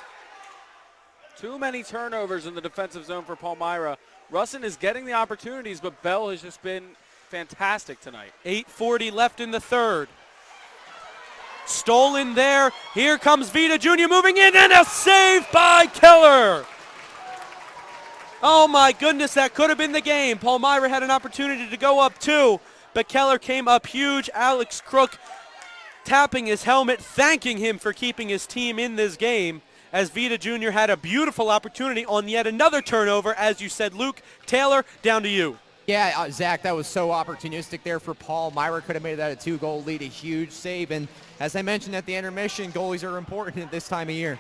Too many turnovers in the defensive zone for Palmyra. Rustin is getting the opportunities, but Bell has just been fantastic tonight. 8:40 left in the third. Stolen there. Here comes Vita Jr. moving in, and a save by Keller. Oh my goodness, that could have been the game. Palmyra had an opportunity to go up 2, but Keller came up huge. Alex Crook tapping his helmet, thanking him for keeping his team in this game, as Vita Jr. had a beautiful opportunity on yet another turnover. As you said, Luke, Taylor, down to you. Yeah, Zach, that was so opportunistic there for Palmyra. Could have made that a 2-goal lead, a huge save. And as I mentioned at the intermission, goalies are important at this time of year.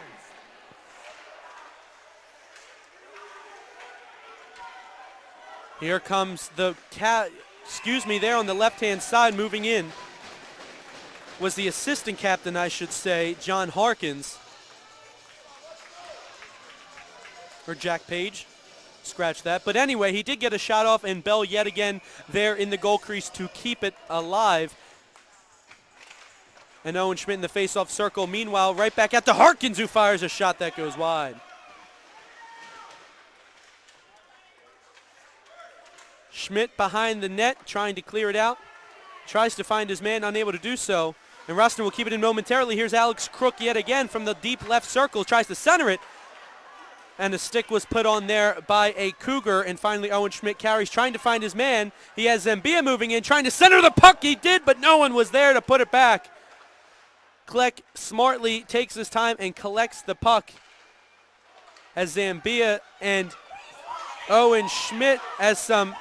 Here comes the there on the left-hand side, moving in was the assistant captain, I should say, John Harkins. Or Jack Page. Scratch that. But anyway, he did get a shot off, and Bell yet again there in the goal crease to keep it alive. And Owen Schmidt in the face-off circle. Meanwhile, right back at the Harkins, who fires a shot that goes wide. Schmidt behind the net, trying to clear it out. Tries to find his man, unable to do so. And Rustin will keep it in momentarily. Here's Alex Crook yet again from the deep left circle. Tries to center it. And the stick was put on there by a Cougar. And finally, Owen Schmidt carries, trying to find his man. He has Zambia moving in, trying to center the puck. He did, but no one was there to put it back. Kleck smartly takes his time and collects the puck, as Zambia and Owen Schmidt, as some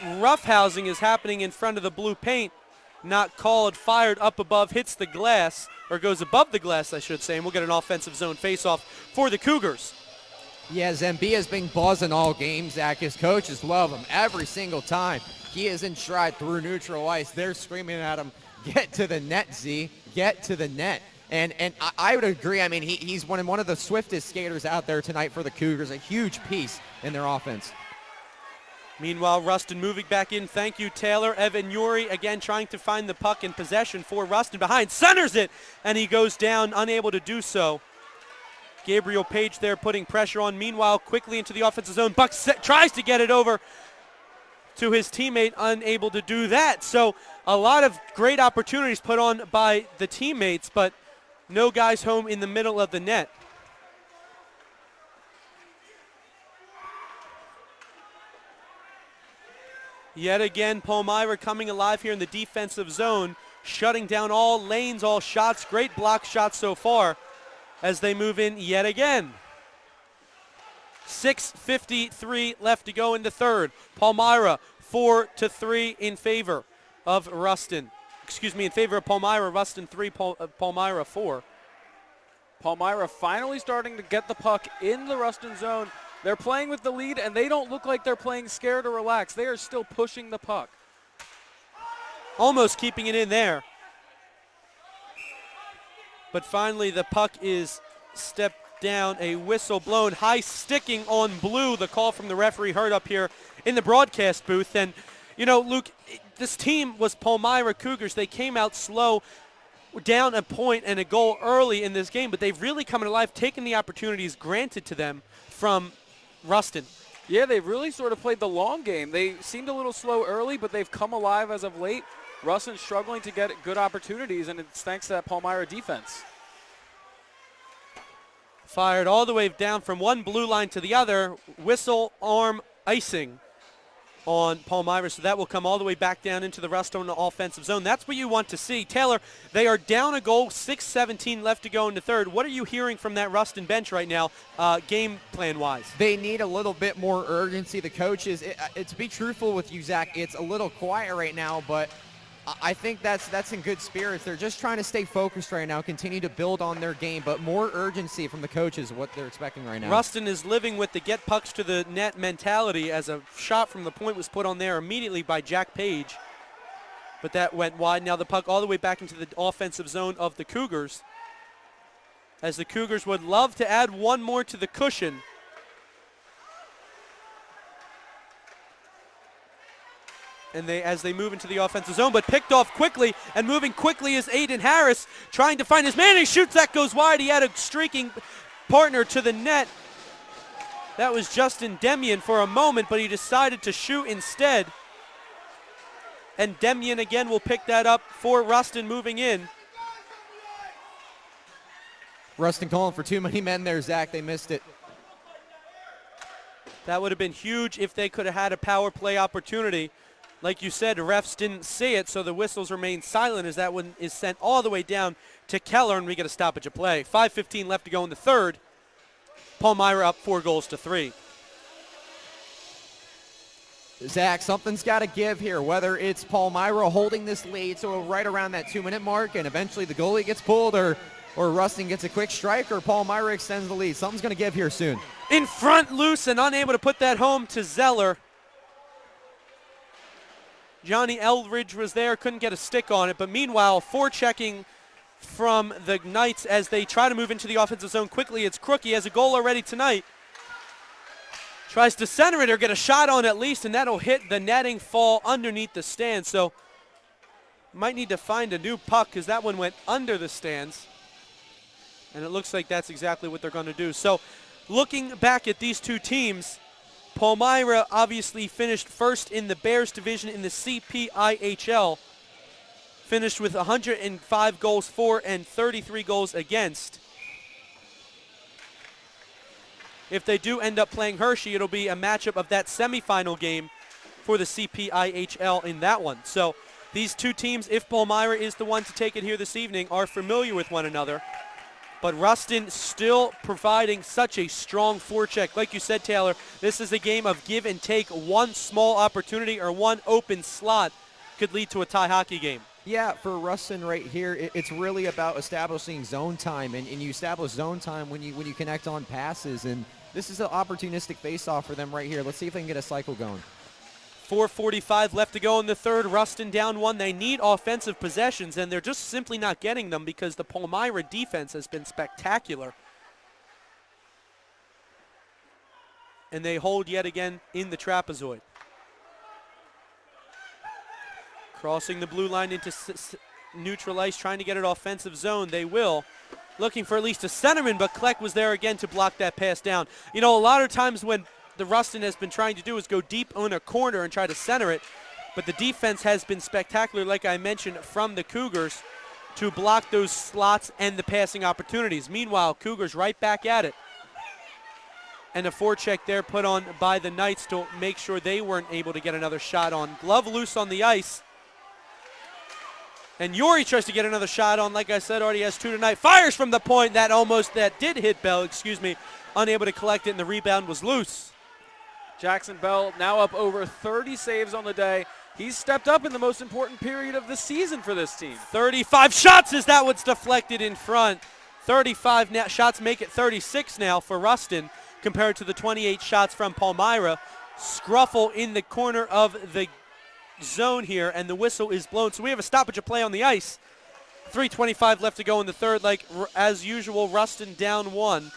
roughhousing is happening in front of the blue paint. Not called, fired up above, hits the glass, or goes above the glass, I should say, and we'll get an offensive zone faceoff for the Cougars. Yeah, Zambia's been buzzing all game, Zach. His coaches love him every single time. He is in stride through neutral ice. They're screaming at him, get to the net, Z, get to the net. And I would agree. I mean, he's one of the swiftest skaters out there tonight for the Cougars, a huge piece in their offense. Meanwhile, Rustin moving back in. Thank you, Taylor. Evan Uri again trying to find the puck in possession for Rustin. Behind, centers it, and he goes down, unable to do so. Gabriel Page there putting pressure on. Meanwhile, quickly into the offensive zone. Buck tries to get it over to his teammate, unable to do that. So a lot of great opportunities put on by the teammates, but no guys home in the middle of the net. Yet again, Palmyra coming alive here in the defensive zone, shutting down all lanes, all shots. Great block shots so far. as they move in yet again. 6:53 left to go in the third. Palmyra 4-3 in favor of Rustin. Excuse me, in favor of Palmyra. Rustin 3, Palmyra 4. Palmyra finally starting to get the puck in the Rustin zone. They're playing with the lead, and they don't look like they're playing scared or relaxed. They are still pushing the puck. Almost keeping it in there. But finally the puck is stepped down. A whistle blown. High sticking on blue. The call from the referee heard up here in the broadcast booth. And, you know, Luke, this team was Palmyra Cougars. They came out slow, down a point and a goal early in this game, but they've really come to life, taken the opportunities granted to them from Rustin. Yeah, they've really sort of played the long game. They seemed a little slow early, but they've come alive as of late. Rustin's struggling to get good opportunities, and it's thanks to that Palmyra defense. Fired all the way down from one blue line to the other. Whistle, arm, icing on Palmyra, so that will come all the way back down into the Rustin offensive zone. That's what you want to see. Taylor, they are down a goal, 6:17 left to go in the third. What are you hearing from that Rustin bench right now, game plan-wise? They need a little bit more urgency. The coaches, to be truthful with you, Zach, it's a little quiet right now, but I think that's in good spirits. They're just trying to stay focused right now, continue to build on their game, but more urgency from the coaches is what they're expecting right now. Rustin is living with the get pucks to the net mentality, as a shot from the point was put on there immediately by Jack Page. But that went wide. Now the puck all the way back into the offensive zone of the Cougars, as the Cougars would love to add one more to the cushion. And as they move into the offensive zone, but picked off quickly, and moving quickly is Aiden Harris, trying to find his man. He shoots, that goes wide. He had a streaking partner to the net. That was Justin Demian for a moment, but he decided to shoot instead. And Demian again will pick that up for Rustin moving in. Rustin calling for too many men there, Zach. They missed it. That would have been huge if they could have had a power play opportunity. Like you said, refs didn't see it, so the whistles remain silent as that one is sent all the way down to Keller, and we get a stoppage of play. 5:15 left to go in the third. Palmyra up 4-3. Zach, something's got to give here, whether it's Palmyra holding this lead so right around that 2-minute mark and eventually the goalie gets pulled, or Rustin gets a quick strike, or Palmyra extends the lead. Something's going to give here soon. In front, loose, and unable to put that home to Zeller. Johnny Eldridge was there, couldn't get a stick on it, but meanwhile, forechecking from the Knights as they try to move into the offensive zone quickly. It's Crook. He has a goal already tonight. Tries to center it or get a shot on at least, and that'll hit the netting, fall underneath the stands. So might need to find a new puck because that one went under the stands. And it looks like that's exactly what they're going to do. So looking back at these two teams, Palmyra obviously finished first in the Bears division in the CPIHL. Finished with 105 goals for and 33 goals against. If they do end up playing Hershey, it'll be a matchup of that semifinal game for the CPIHL in that one. So these two teams, if Palmyra is the one to take it here this evening, are familiar with one another. But Rustin still providing such a strong forecheck. Like you said, Taylor, this is a game of give and take. One small opportunity or one open slot could lead to a tie hockey game. Yeah, for Rustin right here, it's really about establishing zone time, and you establish zone time when you connect on passes, and this is an opportunistic face-off for them right here. Let's see if they can get a cycle going. 4:45 left to go in the third. Rustin down one. They need offensive possessions, and they're just simply not getting them because the Palmyra defense has been spectacular. And they hold yet again in the trapezoid. Crossing the blue line into neutral ice, trying to get it offensive zone. They will. Looking for at least a centerman, but Kleck was there again to block that pass down. You know, a lot of times when the Rustin has been trying to do is go deep on a corner and try to center it, but the defense has been spectacular, like I mentioned, from the Cougars to block those slots and the passing opportunities. Meanwhile, Cougars right back at it. And a forecheck there put on by the Knights to make sure they weren't able to get another shot on. Glove loose on the ice. And Yuri tries to get another shot on. Like I said, already has 2 tonight. Fires from the point. That did hit Bell, unable to collect it, and the rebound was loose. Jackson Bell now up over 30 saves on the day. He's stepped up in the most important period of the season for this team. 35 shots is that what's deflected in front. 35 shots make it 36 now for Rustin compared to the 28 shots from Palmyra. Scruffle in the corner of the zone here, and the whistle is blown. So we have a stoppage of play on the ice. 3:25 left to go in the third. Like as usual, Rustin down 1.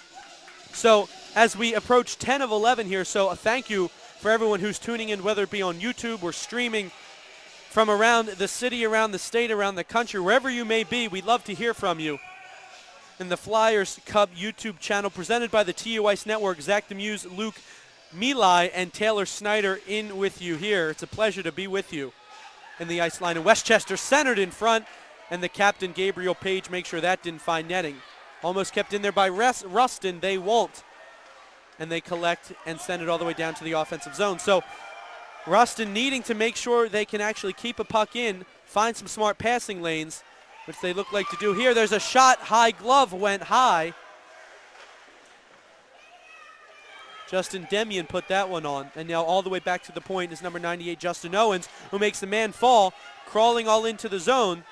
So as we approach 10 of 11 here, so a thank you for everyone who's tuning in, whether it be on YouTube or streaming from around the city, around the state, around the country, wherever you may be. We'd love to hear from you. In the Flyers Cup YouTube channel presented by the TU Ice Network, Zach Demuse, Luke Milai, and Taylor Snyder in with you here. It's a pleasure to be with you in the ice line. And Westchester centered in front, and the captain, Gabriel Page, make sure that didn't find netting. Almost kept in there by Rustin. They won't. And they collect and send it all the way down to the offensive zone. So Rustin needing to make sure they can actually keep a puck in, find some smart passing lanes, which they look like to do here. There's a shot. High glove went high. Justin Demian put that one on. And now all the way back to the point is number 98, Justin Owens, who makes the man fall, crawling all into the zone.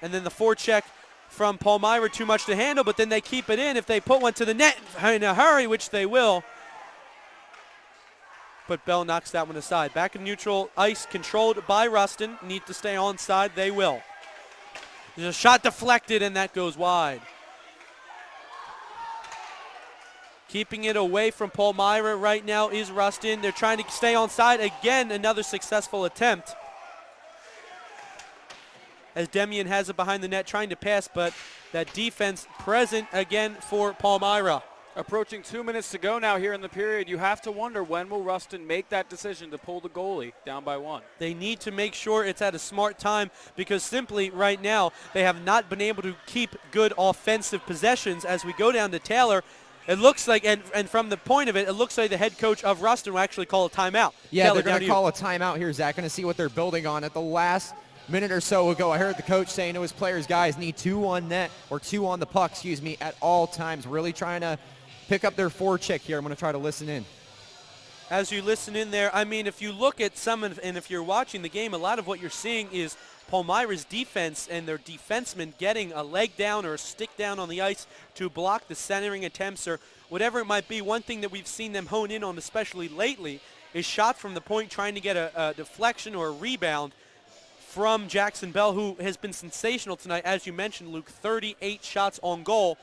And then the forecheck from Palmyra, too much to handle, but then they keep it in if they put one to the net in a hurry, which they will. But Bell knocks that one aside. Back in neutral ice, controlled by Rustin. Need to stay onside. They will. There's a shot deflected, and that goes wide. Keeping it away from Palmyra right now is Rustin. They're trying to stay onside. Again, another successful attempt. As Demian has it behind the net trying to pass, but that defense present again for Palmyra. Approaching 2 minutes to go now here in the period. You have to wonder, when will Rustin make that decision to pull the goalie down by 1? They need to make sure it's at a smart time, because simply right now they have not been able to keep good offensive possessions. As we go down to Taylor, it looks like, and from the point of it, it looks like the head coach of Rustin will actually call a timeout. Yeah, Taylor, they're going to call a timeout here, Zach. Going to see what they're building on. At the last minute or so ago, I heard the coach saying to his players, guys, need 2 on net, or 2 on the puck, at all times. Really trying to pick up their forecheck here. I'm going to try to listen in. As you listen in there, I mean, if you look at some, and if you're watching the game, a lot of what you're seeing is Palmyra's defense and their defensemen getting a leg down or a stick down on the ice to block the centering attempts or whatever it might be. One thing that we've seen them hone in on, especially lately, is shot from the point, trying to get a deflection or a rebound from Jackson Bell, who has been sensational tonight. As you mentioned, Luke, 38 shots on goal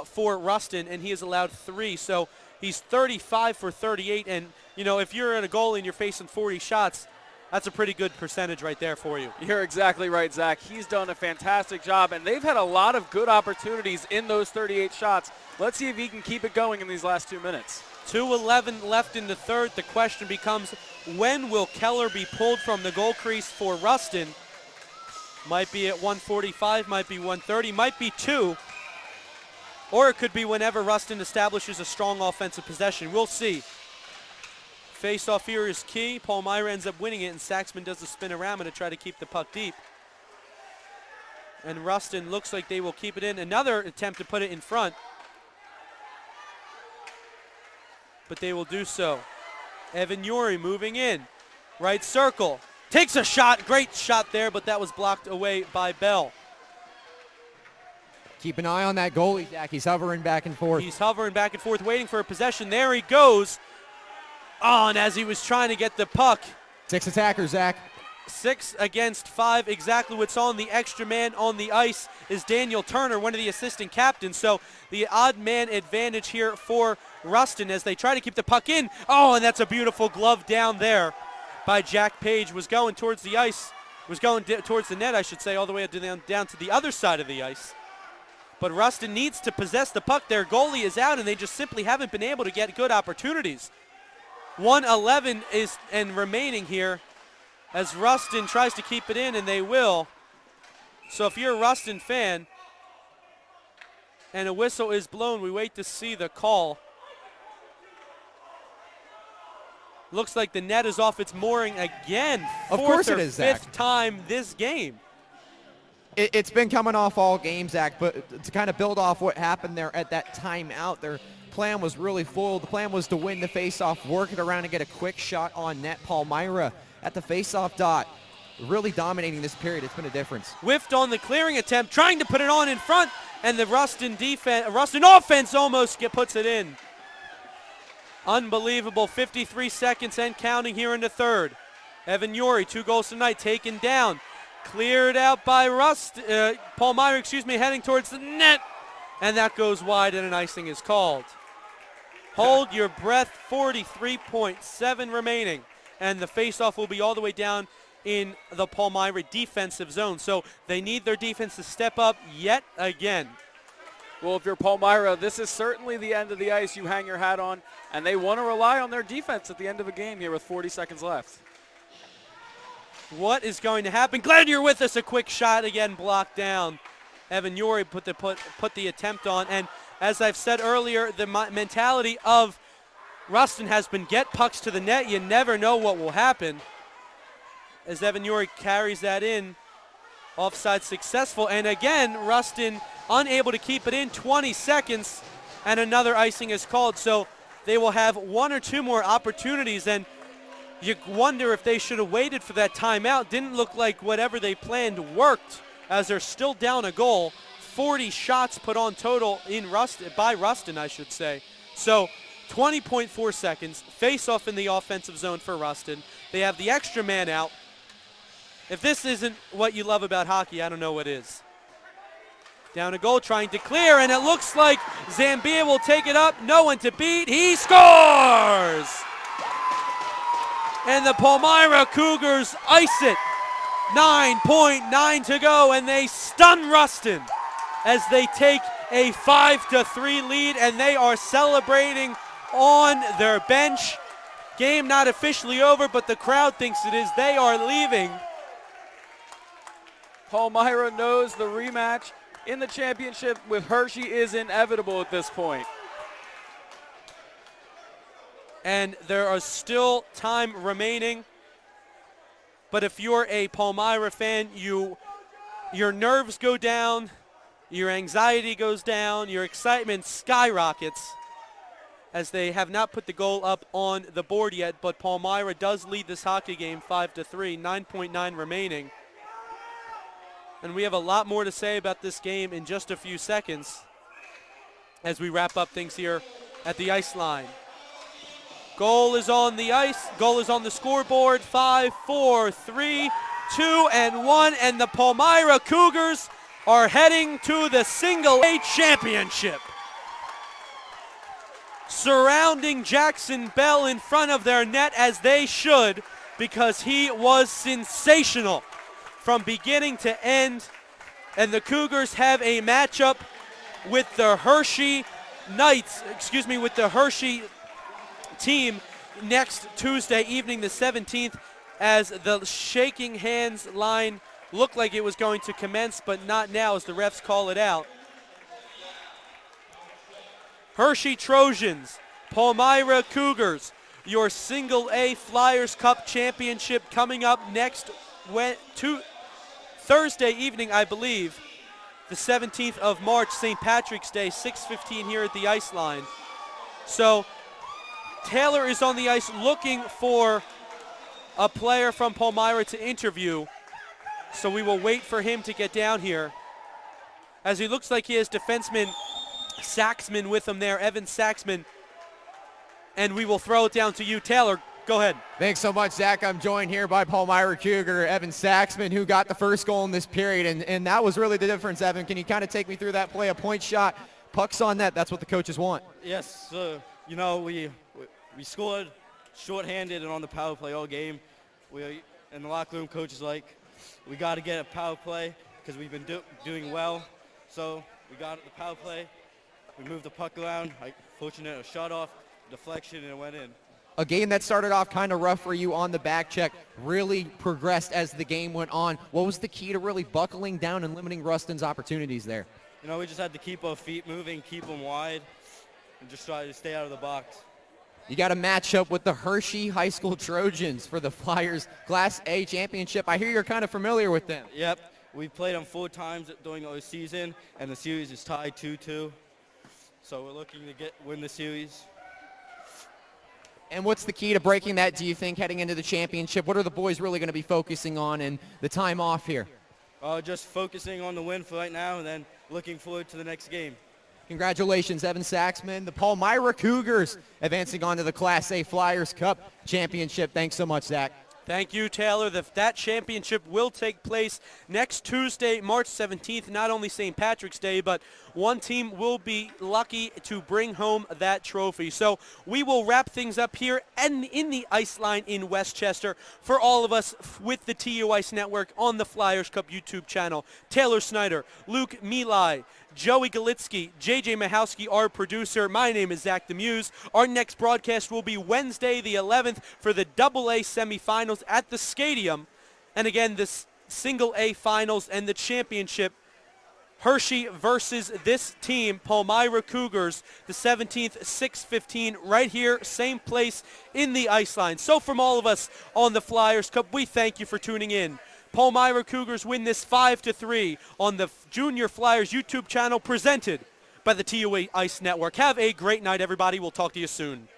for Rustin, and he has allowed 3. So he's 35 for 38, and, if you're in a goal and you're facing 40 shots, that's a pretty good percentage right there for you. You're exactly right, Zach. He's done a fantastic job, and they've had a lot of good opportunities in those 38 shots. Let's see if he can keep it going in these last 2 minutes. 2:11 left in the third. The question becomes, when will Keller be pulled from the goal crease for Rustin? Might be at 1:45, might be 1:30, might be 2. Or it could be whenever Rustin establishes a strong offensive possession. We'll see. Face-off here is key. Palmyra ends up winning it, and Saxman does the spin-a-rama to try to keep the puck deep. And Rustin looks like they will keep it in. Another attempt to put it in front. But they will do so. Evan Yuri moving in. Right circle. Takes a shot. Great shot there, but that was blocked away by Bell. Keep an eye on that goalie, Zach. He's hovering back and forth. He's hovering back and forth, waiting for a possession. There he goes. Oh, and as he was trying to get the puck. 6 attackers, Zach. 6 against 5, exactly what's on. The extra man on the ice is Daniel Turner, one of the assistant captains. So the odd man advantage here for Rustin as they try to keep the puck in. Oh, and that's a beautiful glove down there by Jack Page. Was going towards the ice, was going towards the net, I should say, all the way down to the other side of the ice. But Rustin needs to possess the puck. Their goalie is out, and they just simply haven't been able to get good opportunities. 1:11 is and remaining here as Rustin tries to keep it in, and they will. So if you're a Rustin fan and a whistle is blown, we wait to see the call. Looks like the net is off its mooring again. Of course Fourth it or is, Zach. fifth time this game. It's been coming off all game, Zach, but to kind of build off what happened there at that timeout, their plan was really full. The plan was to win the faceoff, work it around, and get a quick shot on net. Palmyra at the faceoff dot, really dominating this period. It's been a difference. Whiffed on the clearing attempt, trying to put it on in front, and the Rustin offense almost puts it in. Unbelievable, 53 seconds and counting here in the third. Evan Yuri, 2 goals tonight, taken down. Cleared out by Palmyra, heading towards the net. And that goes wide and an icing is called. Hold your breath, 43.7 remaining. And the faceoff will be all the way down in the Palmyra defensive zone. So they need their defense to step up yet again. Well, if you're Palmyra, this is certainly the end of the ice you hang your hat on, and they want to rely on their defense at the end of a game here with 40 seconds left. What is going to happen? Glad you're with us. A quick shot again blocked down. Evan Yuri put the attempt on, and as I've said earlier, the mentality of Rustin has been get pucks to the net. You never know what will happen. As Evan Yuri carries that in, offside successful, and again Rustin unable to keep it in. 20 seconds, and another icing is called. So they will have 1 or 2 more opportunities, and you wonder if they should have waited for that timeout. Didn't look like whatever they planned worked, as they're still down a goal. 40 shots put on total by Rustin, I should say. So 20.4 seconds, face-off in the offensive zone for Rustin. They have the extra man out. If this isn't what you love about hockey, I don't know what is. Down a goal, trying to clear, and it looks like Zambia will take it up. No one to beat. He scores! And the Palmyra Cougars ice it. 9.9 to go, and they stun Rustin as they take a 5-3 lead, and they are celebrating on their bench. Game not officially over, but the crowd thinks it is. They are leaving. Palmyra knows the rematch in the championship with Hershey is inevitable at this point. And there is still time remaining. But if you're a Palmyra fan, your nerves go down, your anxiety goes down, your excitement skyrockets, as they have not put the goal up on the board yet. But Palmyra does lead this hockey game 5-3, 9.9 remaining. And we have a lot more to say about this game in just a few seconds as we wrap up things here at the ice line. Goal is on the ice. Goal is on the scoreboard. 5, 4, 3, 2, and 1. And the Palmyra Cougars are heading to the Single A Championship. Surrounding Jackson Bell in front of their net, as they should, because he was sensational from beginning to end. And the Cougars have a matchup with the Hershey with the Hershey team next Tuesday evening, the 17th, as the shaking hands line looked like it was going to commence, but not now as the refs call it out. Hershey Trojans, Palmyra Cougars, your Single A Flyers Cup Championship coming up next Thursday evening, I believe, the 17th of March, St. Patrick's Day, 6:15 here at the ice line. So Taylor is on the ice looking for a player from Palmyra to interview. So we will wait for him to get down here, as he looks like he has defenseman Saxman with him there, Evan Saxman. And we will throw it down to you, Taylor. Go ahead. Thanks so much, Zach. I'm joined here by Palmyra Cougar Evan Saxman, who got the first goal in this period, and that was really the difference, Evan. Can you kind of take me through that play? A point shot, pucks on net, that's what the coaches want. Yes, we scored shorthanded and on the power play all game. In the locker room, coach is like, we got to get a power play because we've been doing well. So we got the power play. We moved the puck around. Fortunate, a shot off, deflection, and it went in. A game that started off kind of rough for you on the back check really progressed as the game went on. What was the key to really buckling down and limiting Rustin's opportunities there? We just had to keep our feet moving, keep them wide, and just try to stay out of the box. You got a matchup with the Hershey High School Trojans for the Flyers Class A championship. I hear you're kind of familiar with them. Yep, we played them 4 times during our season, and the series is tied 2-2. So we're looking to win the series. And what's the key to breaking that, do you think, heading into the championship? What are the boys really going to be focusing on in the time off here? Just focusing on the win for right now, and then looking forward to the next game. Congratulations, Evan Saxman. The Palmyra Cougars advancing on to the Class A Flyers Cup championship. Thanks so much, Zach. Thank you, Taylor. That championship will take place next Tuesday, March 17th. Not only St. Patrick's Day, but one team will be lucky to bring home that trophy. So we will wrap things up here and in the Ice Line in Westchester. For all of us with the TU Ice Network on the Flyers Cup YouTube channel, Taylor Snyder, Luke Milai, Joey Galitsky, JJ Mahowski, our producer. My name is Zach the Muse. Our next broadcast will be Wednesday the 11th for the AA semifinals at the Stadium. And again, the single A finals and the championship. Hershey versus this team, Palmyra Cougars, the 17th, 6:15, right here, same place in the Ice Line. So from all of us on the Flyers Cup, we thank you for tuning in. Palmyra Cougars win this 5-3 on the Junior Flyers YouTube channel presented by the TU Ice Network. Have a great night, everybody. We'll talk to you soon.